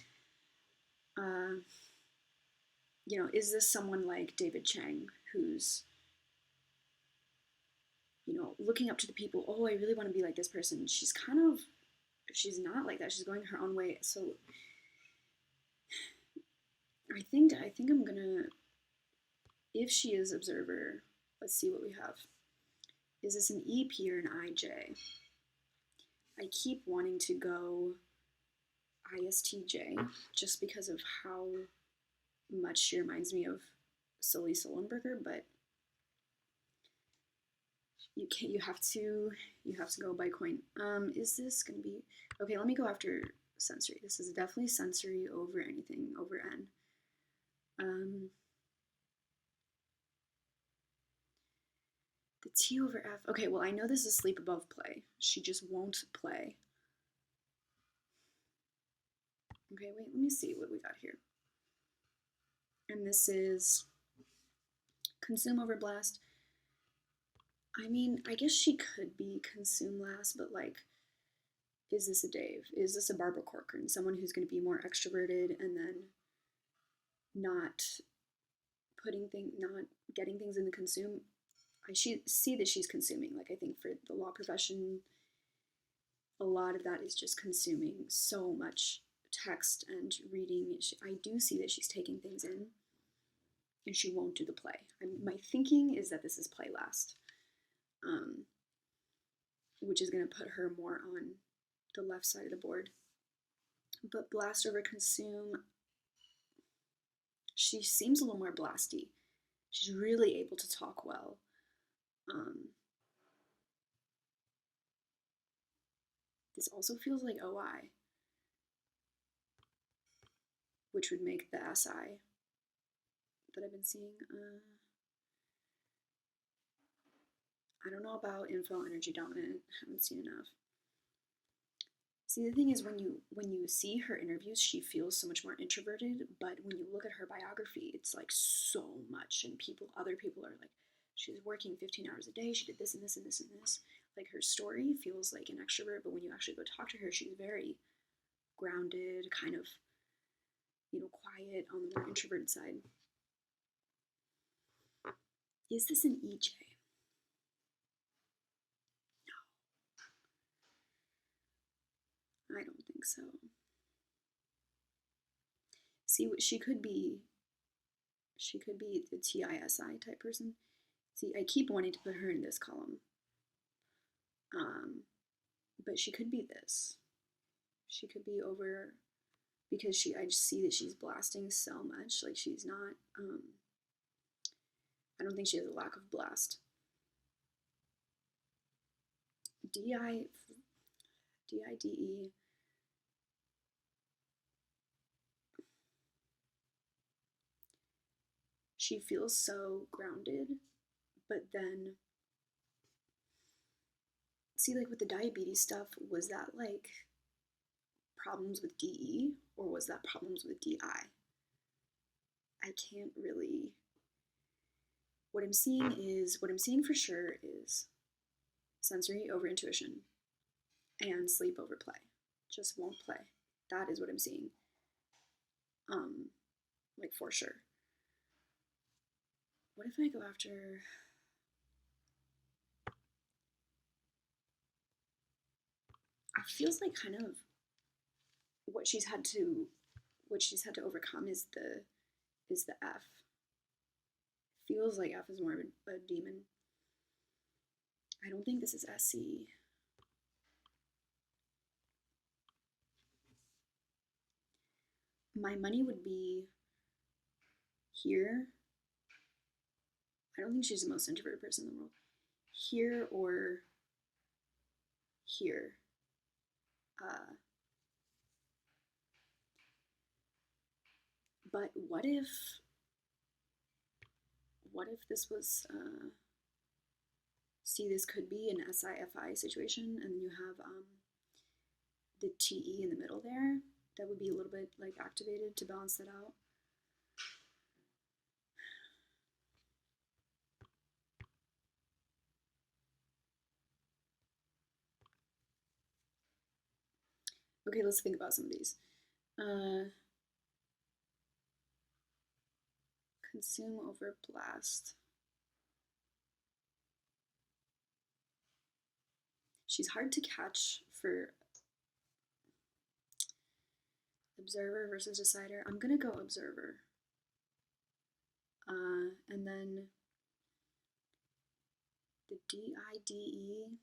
You know, is this someone like David Chang who's, you know, looking up to the people? Oh, I really want to be like this person. She's not like that. She's going her own way. So I think I'm gonna. If she is observer, let's see what we have. Is this an EP or an IJ? I keep wanting to go ISTJ just because of how much she reminds me of Solis Sullenberger, but you have to go by coin. Is this gonna be okay? Let me go after sensory. This is definitely sensory over anything over N. The T over F. Okay, well, I know this is sleep above play. She just won't play. Okay, wait, let me see what we got here. And this is consume over blast. I mean, I guess she could be consume last, but like, is this a Dave? Is this a Barbara Corcoran? Someone who's going to be more extroverted and then not getting things in the consume. I see that she's consuming. Like, I think for the law profession, a lot of that is just consuming so much text and reading. I do see that she's taking things in, and she won't do the play. My thinking is that this is play last, which is going to put her more on the left side of the board. But blast over consume, she seems a little more blasty. She's really able to talk well. This also feels like OI, which would make the SI that I've been seeing. I don't know about info energy dominant. Haven't seen enough. See, the thing is, when you see her interviews, she feels so much more introverted. But when you look at her biography, it's like so much, and other people are like, she's working 15 hours a day. She did this and this and this and this. Like, her story feels like an extrovert, but when you actually go talk to her, she's very grounded, kind of, you know, quiet on the more introverted side. Is this an EJ? No. I don't think so. See, what she could be the TISI type person. See, I keep wanting to put her in this column. But she could be this. She could be over, because I just see that she's blasting so much. Like, she's not, I don't think she has a lack of blast. DIDE. She feels so grounded, but then, see, like with the diabetes stuff, was that like problems with DE or was that problems with DI? I can't really, what I'm seeing for sure is sensory over intuition and sleep over play. Just won't play. That is what I'm seeing. Like, for sure. What if I go after, it feels like kind of what she's had to overcome is the F. Feels like F is more of a demon. I don't think this is SE. My money would be here. I don't think she's the most introverted person in the world. Here or here. But what if this was, see, this could be an SIFI situation, and you have the TE in the middle there. That would be a little bit like activated to balance that out. Okay, let's think about some of these. Consume over blast. She's hard to catch for observer versus decider. I'm gonna go observer. And then the DIDE.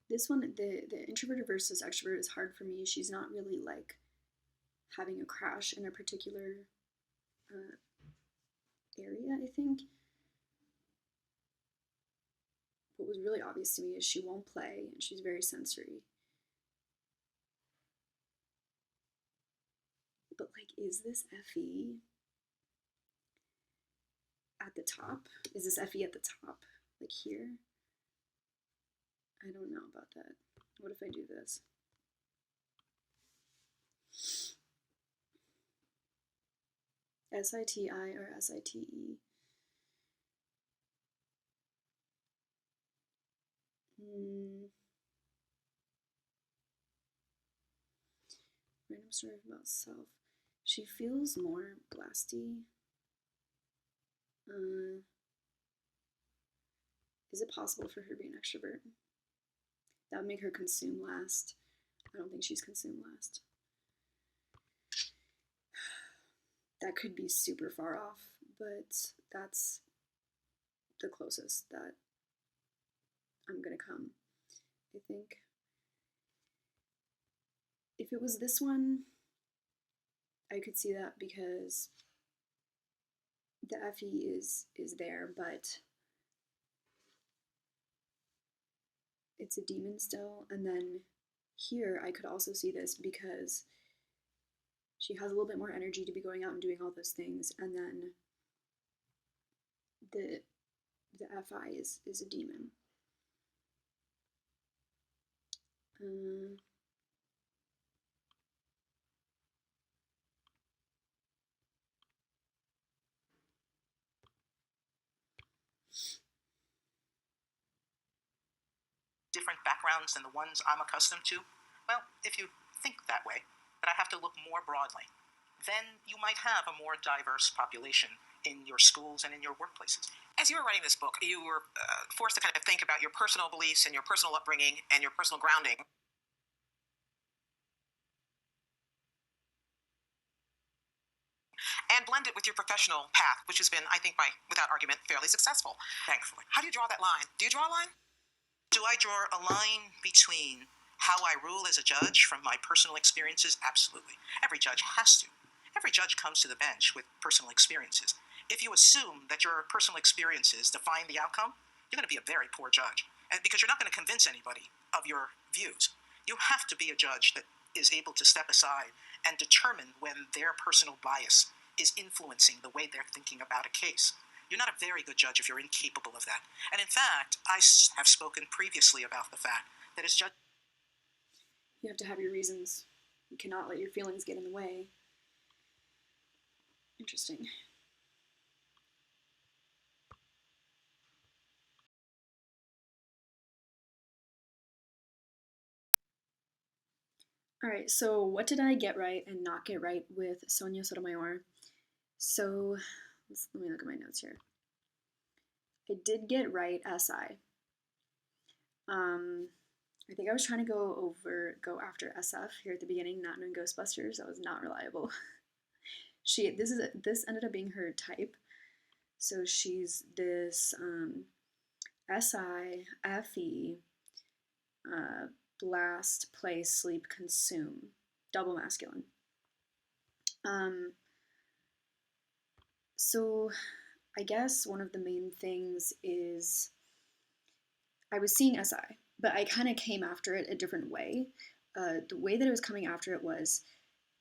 This one, the introverted versus extrovert is hard for me. She's not really like having a crash in a particular area, I think. What was really obvious to me is she won't play, and she's very sensory. But like, is this FE at the top? Is this FE at the top, like here? I don't know about that. What if I do this? SITI or SITE? Random story about self. She feels more blasty. Is it possible for her to be an extrovert? That would make her consume last. I don't think she's consumed last. That could be super far off, but that's the closest that I'm gonna come, I think. If it was this one, I could see that because the FE is there, but it's a demon still. And then here I could also see this because she has a little bit more energy to be going out and doing all those things, and then the FI is a demon. Different backgrounds than the ones I'm accustomed to? Well, if you think that way, that I have to look more broadly, then you might have a more diverse population in your schools and in your workplaces. As you were writing this book, you were forced to kind of think about your personal beliefs and your personal upbringing and your personal grounding. And blend it with your professional path, which has been, I think, without argument, fairly successful. Thankfully. How do you draw that line? Do you draw a line? Do I draw a line between how I rule as a judge from my personal experiences? Absolutely. Every judge has to. Every judge comes to the bench with personal experiences. If you assume that your personal experiences define the outcome, you're going to be a very poor judge. And because you're not going to convince anybody of your views. You have to be a judge that is able to step aside and determine when their personal bias is influencing the way they're thinking about a case. You're not a very good judge if you're incapable of that. And in fact, I have spoken previously about the fact that as judge, you have to have your reasons. You cannot let your feelings get in the way. Interesting. All right, so what did I get right and not get right with Sonia Sotomayor? So let me look at my notes here. I did get right SI. I think I was trying to go after SF here at the beginning, not knowing Ghostbusters. That was not reliable. This ended up being her type. So she's this SIFE, blast, play, sleep, consume, double masculine. So I guess one of the main things is I was seeing SI, but I kind of came after it a different way. The way that I was coming after it was,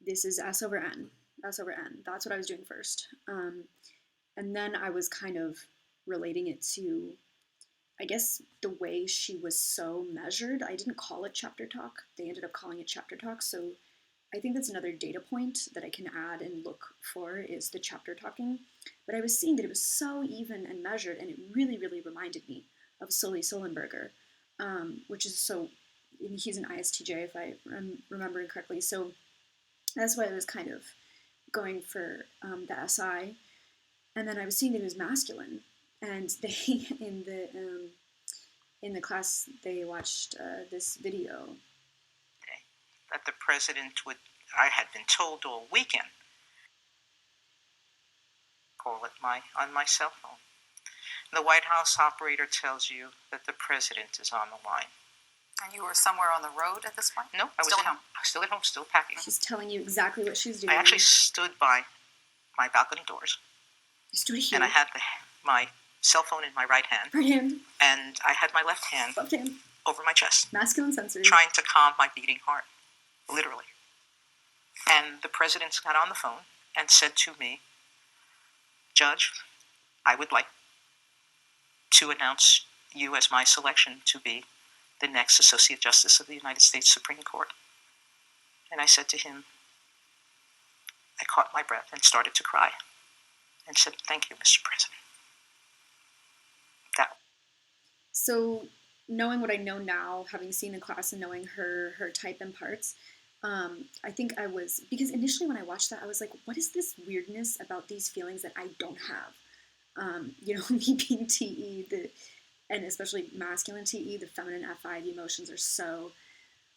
this is S over N. That's what I was doing first. And then I was kind of relating it to, I guess, the way she was so measured. I didn't call it chapter talk. They ended up calling it chapter talk. So I think that's another data point that I can add and look for, is the chapter talking. But I was seeing that it was so even and measured, and it really, really reminded me of Solie Sullenberger, which is he's an ISTJ if I'm remembering correctly. So that's why I was kind of going for the SI. And then I was seeing that it was masculine. And they, in the class, they watched this video. That the president would, I had been told all weekend, call it on my cell phone. The White House operator tells you that the president is on the line. And you were somewhere on the road at this point? No, I was still at home. Still at home, still packing. She's telling you exactly what she's doing. I actually stood by my balcony doors. You stood here. And I had my cell phone in my right hand. And I had my left hand over my chest. Masculine sensory. Trying to calm my beating heart, literally. And the president got on the phone and said to me, Judge, I would like to announce you as my selection to be the next Associate Justice of the United States Supreme Court. And I said to him, I caught my breath and started to cry and said, thank you, Mr. President. So knowing what I know now, having seen the class and knowing her type in parts, I think I was, because initially when I watched that, I was like, what is this weirdness about these feelings that I don't have? Me being TE, and especially masculine TE, the feminine FI, the emotions are so,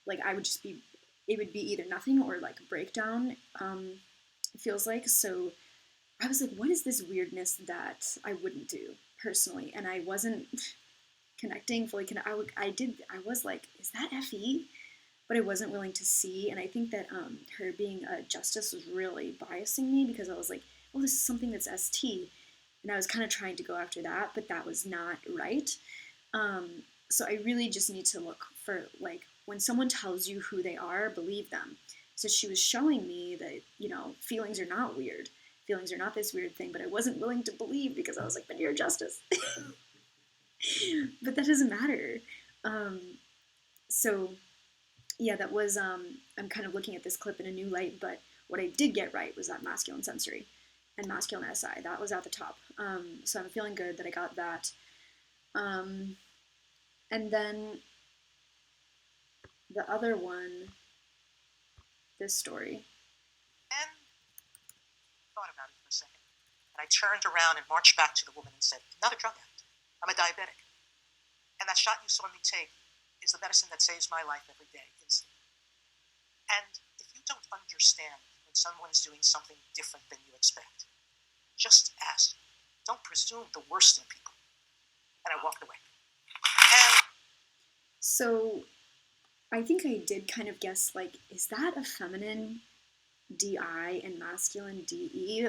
like, it would be either nothing or like breakdown, it feels like. So I was like, what is this weirdness that I wouldn't do personally? And I wasn't connecting fully. I was like, is that FE? But I wasn't willing to see. And I think that her being a justice was really biasing me, because I was like, oh, this is something that's ST. And I was kind of trying to go after that, but that was not right. So I really just need to look for, like, when someone tells you who they are, believe them. So she was showing me that, feelings are not weird. Feelings are not this weird thing, but I wasn't willing to believe, because I was like, but you're a justice. But that doesn't matter. So yeah, that was, I'm kind of looking at this clip in a new light, but what I did get right was that masculine sensory and masculine SI. That was at the top. So I'm feeling good that I got that. And then the other one, this story. And thought about it for a second. And I turned around and marched back to the woman and said, I'm not a drug addict. I'm a diabetic. And that shot you saw me take is the medicine that saves my life every day. And if you don't understand when someone is doing something different than you expect, just ask. Don't presume the worst in people. And I walked away. So I think I did kind of guess, like, is that a feminine DI and masculine DE?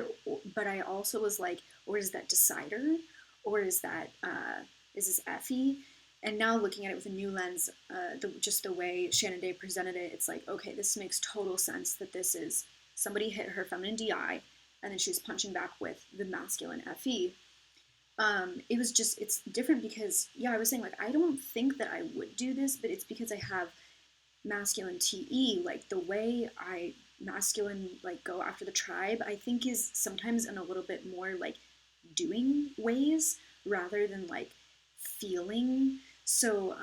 But I also was like, or is that decider? Or is that, is this FE? And now looking at it with a new lens, just the way Shannon Day presented it, it's like, okay, this makes total sense that this is somebody hit her feminine DI, and then she's punching back with the masculine FE. It was just, it's different because, yeah, I was saying, like, I don't think that I would do this, but it's because I have masculine TE. Like, the way I masculine, like, go after the tribe, I think is sometimes in a little bit more, like, doing ways rather than, like, feeling. So,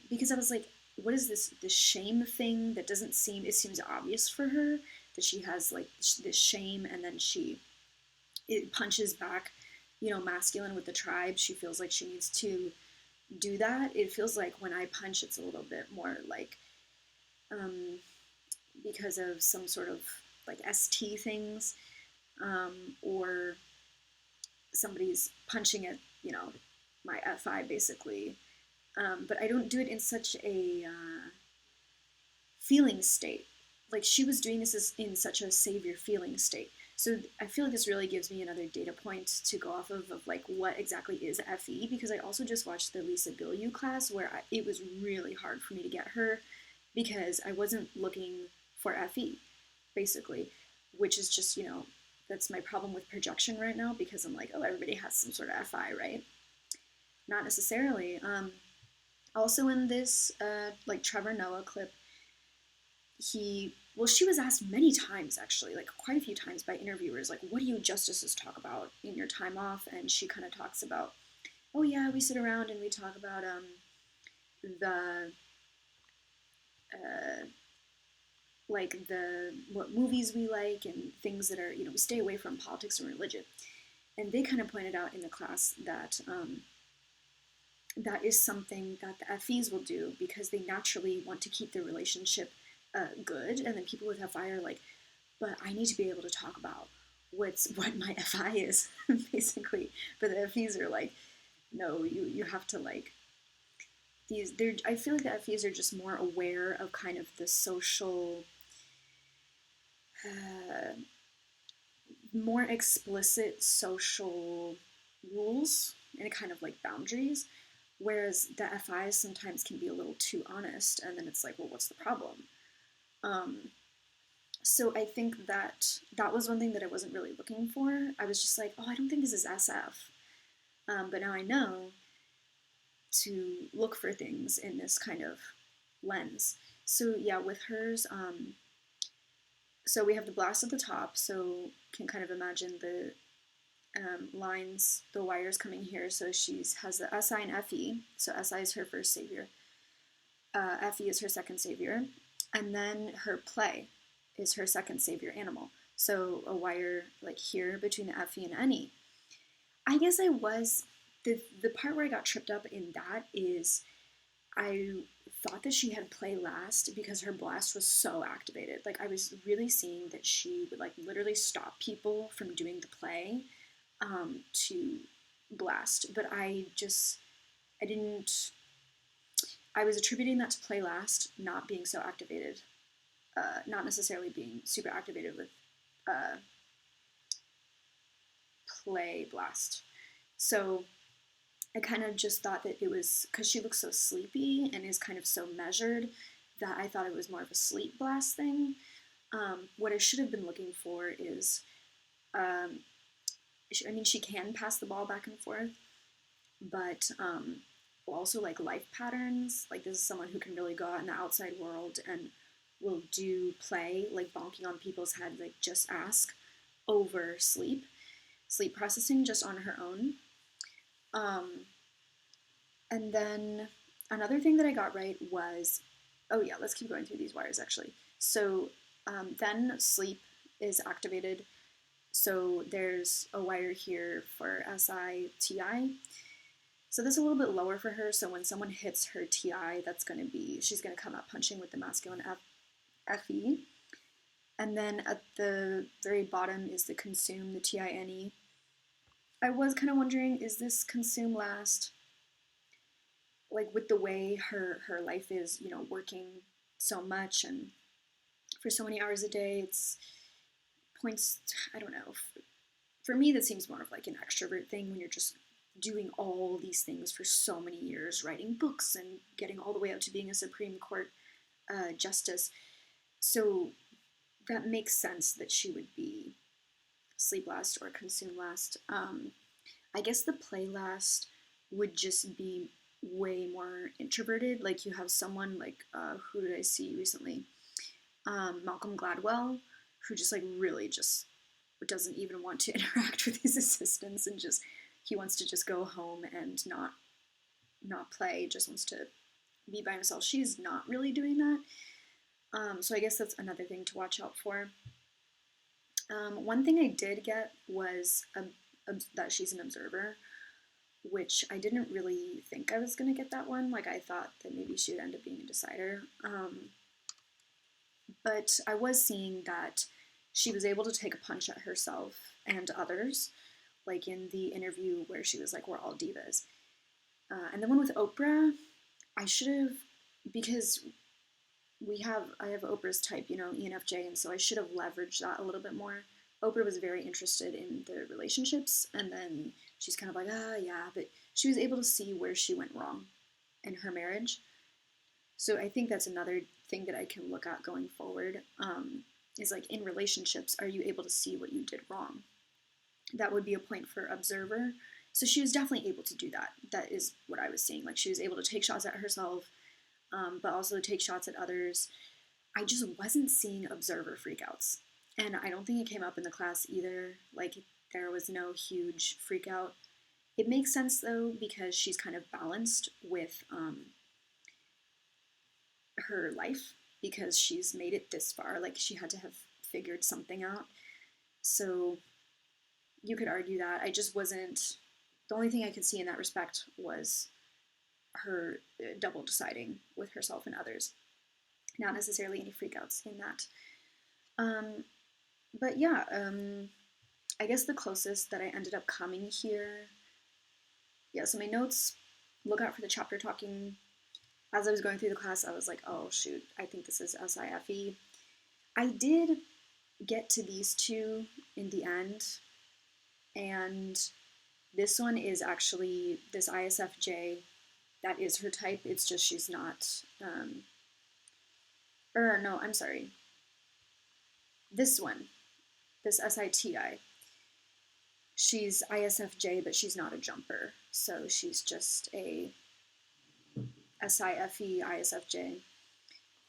because I was like, what is this shame thing that doesn't seem, it seems obvious for her that she has, like, this shame, and then it punches back, masculine with the tribe. She feels like she needs to do that. It feels like when I punch, it's a little bit more like, because of some sort of, like, ST things. or somebody's punching at, my FI basically. But I don't do it in such a feeling state. Like she was doing this in such a savior feeling state. So I feel like this really gives me another data point to go off of like what exactly is FE, because I also just watched the Lisa Bilyeu class where it was really hard for me to get her because I wasn't looking for FE, basically, which is just, that's my problem with projection right now, because I'm like, oh, everybody has some sort of FI, right? Not necessarily. Also in this, like Trevor Noah clip, she was asked many times, actually, like quite a few times by interviewers, like, what do you justices talk about in your time off? And she kind of talks about, oh yeah, we sit around and we talk about what movies we like and things that are, we stay away from politics and religion. And they kind of pointed out in the class that that is something that the FEs will do because they naturally want to keep their relationship good, and then people with FI are like, but I need to be able to talk about what my FI is, basically. But the FEs are like, no, you have to like I feel like the FEs are just more aware of kind of the social, more explicit social rules and kind of like boundaries, whereas the FIs sometimes can be a little too honest, and then it's like, well, what's the problem? So I think that was one thing that I wasn't really looking for. I was just like, oh, I don't think this is SF. But now I know to look for things in this kind of lens. So yeah, with hers, so we have the blast at the top, so can kind of imagine the lines, the wires coming here. So she has the SI and FE. So SI is her first savior. FE is her second savior. And then her play is her second savior animal. So a wire like here between the FE and NE. I guess I was, the part where I got tripped up in that is I thought that she had play last because her blast was so activated. Like I was really seeing that she would like literally stop people from doing the play to blast. But I was attributing that to play last, not being so activated, not necessarily being super activated with play blast. So I kind of just thought that it was, because she looks so sleepy and is kind of so measured, that I thought it was more of a sleep blast thing. What I should have been looking for is, she can pass the ball back and forth, but also like life patterns. Like this is someone who can really go out in the outside world and will do play, like bonking on people's heads, like just ask, over sleep processing just on her own. And then another thing that I got right was, oh yeah, let's keep going through these wires actually. So then sleep is activated. So there's a wire here for SI-TI. So this is a little bit lower for her. So when someone hits her TI, she's going to come out punching with the masculine FE. And then at the very bottom is the consume, the TINE. I was kind of wondering, is this consume last? Like with the way her life is, working so much and for so many hours a day, it's points, I don't know. For me, that seems more of like an extrovert thing when you're just doing all these things for so many years, writing books and getting all the way up to being a Supreme Court justice. So that makes sense that she would be sleep last or consume last. I guess the play last would just be way more introverted. Like you have someone like, who did I see recently? Malcolm Gladwell, who just like really just doesn't even want to interact with his assistants and he wants to just go home and not play, just wants to be by himself. She's not really doing that. So I guess that's another thing to watch out for. One thing I did get was that she's an observer, which I didn't really think I was going to get that one. Like I thought that maybe she would end up being a decider. But I was seeing that she was able to take a punch at herself and others, like in the interview where she was like, we're all divas. And the one with Oprah, I should have, because I have Oprah's type, ENFJ, and so I should have leveraged that a little bit more. Oprah was very interested in the relationships, and then she's kind of like, yeah, but she was able to see where she went wrong in her marriage. So I think that's another thing that I can look at going forward, is like in relationships, are you able to see what you did wrong? That would be a point for observer. So she was definitely able to do that. That is what I was seeing. Like she was able to take shots at herself, but also take shots at others. I just wasn't seeing observer freakouts. And I don't think it came up in the class either. Like there was no huge freak out. It makes sense though, because she's kind of balanced with her life, because she's made it this far. Like she had to have figured something out. So you could argue that. I just wasn't, the only thing I could see in that respect was her double deciding with herself and others. Not necessarily any freakouts in that. But yeah, I guess the closest that I ended up coming here, yeah, so my notes, look out for the chapter talking. As I was going through the class, I was like, oh shoot, I think this is SIFE. I did get to these two in the end, and this one is actually this ISFJ. That is her type. It's just she's not, no, I'm sorry. This one, this SITI, she's ISFJ, but she's not a jumper. So she's just a SIFE ISFJ.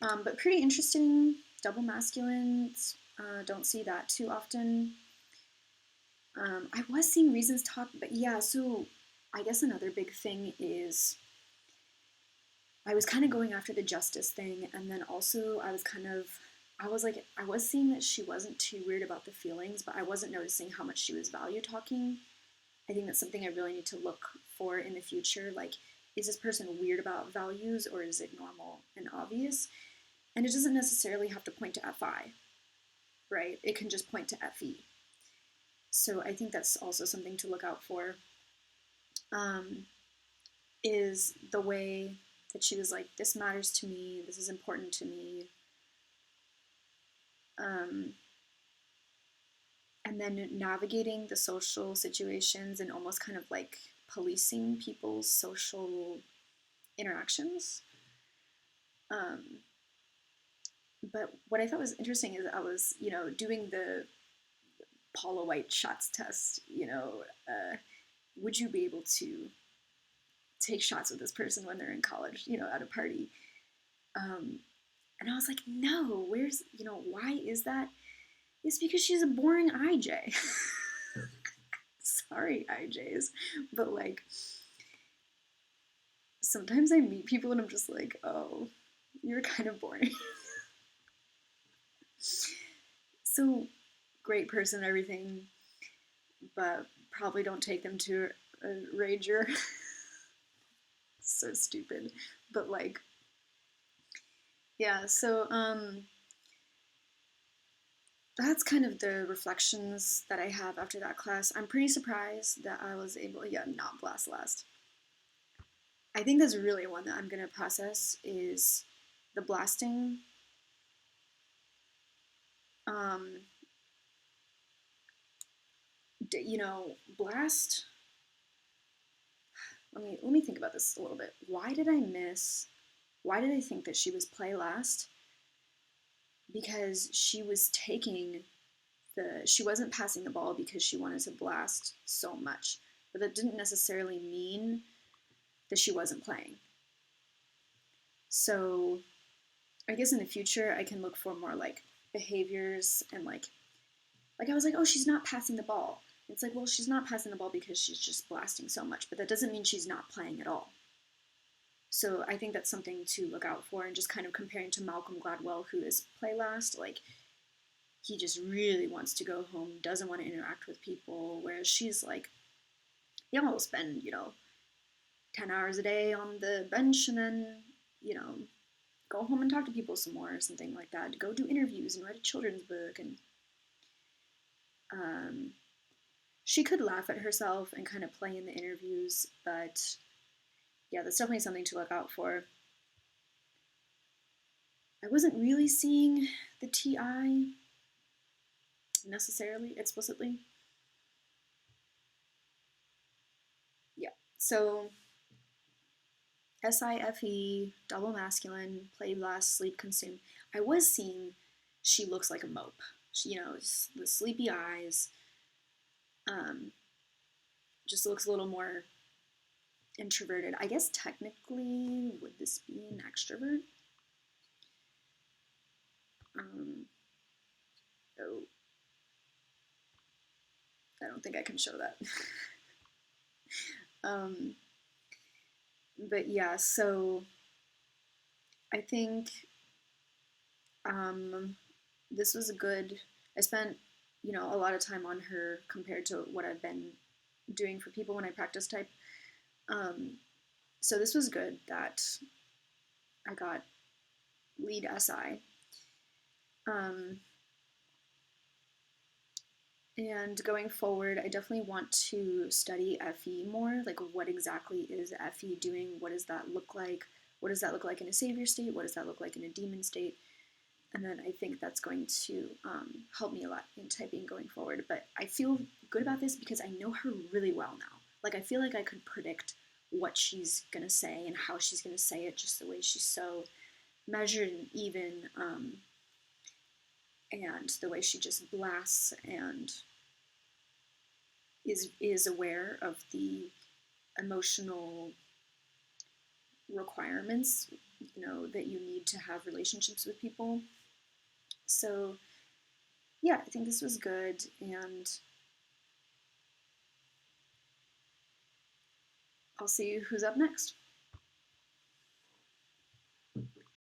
But pretty interesting, double masculines. Don't see that too often. I was seeing reasons talk, but yeah, so I guess another big thing is I was kind of going after the justice thing, and then also I was seeing that she wasn't too weird about the feelings, but I wasn't noticing how much she was value talking. I think that's something I really need to look for in the future. Like, is this person weird about values, or is it normal and obvious? And it doesn't necessarily have to point to FI, right? It can just point to FE. So I think that's also something to look out for, is the way that she was like, this matters to me, this is important to me. And then navigating the social situations and almost kind of like policing people's social interactions. But what I thought was interesting is I was, doing the Paula White shots test, would you be able to take shots with this person when they're in college, at a party? And I was like, no, why is that? It's because she's a boring IJ. Sorry, IJs. But like, sometimes I meet people and I'm just like, oh, you're kind of boring. So, great person and everything, but probably don't take them to a rager. So stupid. But like, yeah, so that's kind of the reflections that I have after that class. I'm pretty surprised that I was able to not blast last. I think that's really one that I'm going to process is the blasting. Blast. Let me think about this a little bit. Why did I think that she was play last? Because she wasn't passing the ball because she wanted to blast so much. But that didn't necessarily mean that she wasn't playing. So I guess in the future I can look for more like behaviors and like I was like, oh, she's not passing the ball. It's like, well, she's not passing the ball because she's just blasting so much, but that doesn't mean she's not playing at all. So I think that's something to look out for, and just kind of comparing to Malcolm Gladwell, who is play last, like he just really wants to go home, doesn't want to interact with people, whereas she's like, yeah, I'll spend, 10 hours a day on the bench and then, go home and talk to people some more or something like that, go do interviews and write a children's book and She could laugh at herself and kind of play in the interviews, but yeah, that's definitely something to look out for. I wasn't really seeing the TI necessarily, explicitly. Yeah, so SIFE, double masculine, play, blast, sleep, consume. I was seeing she looks like a mope. She, you know, the sleepy eyes, just looks a little more introverted. I guess technically, would this be an extrovert? Oh, I don't think I can show that. But yeah, so I think this was a good, I spent, you know, a lot of time on her compared to what I've been doing for people when I practice type. So this was good that I got lead SI. And going forward, I definitely want to study FE more. Like, what exactly is FE doing? What does that look like? What does that look like in a savior state? What does that look like in a demon state? And then I think that's going to help me a lot in typing going forward. But I feel good about this because I know her really well now. Like, I feel like I could predict what she's going to say and how she's going to say it, just the way she's so measured and even, and the way she just blasts and is aware of the emotional requirements, you know, that you need to have relationships with people. So yeah, I think this was good, and I'll see who's up next.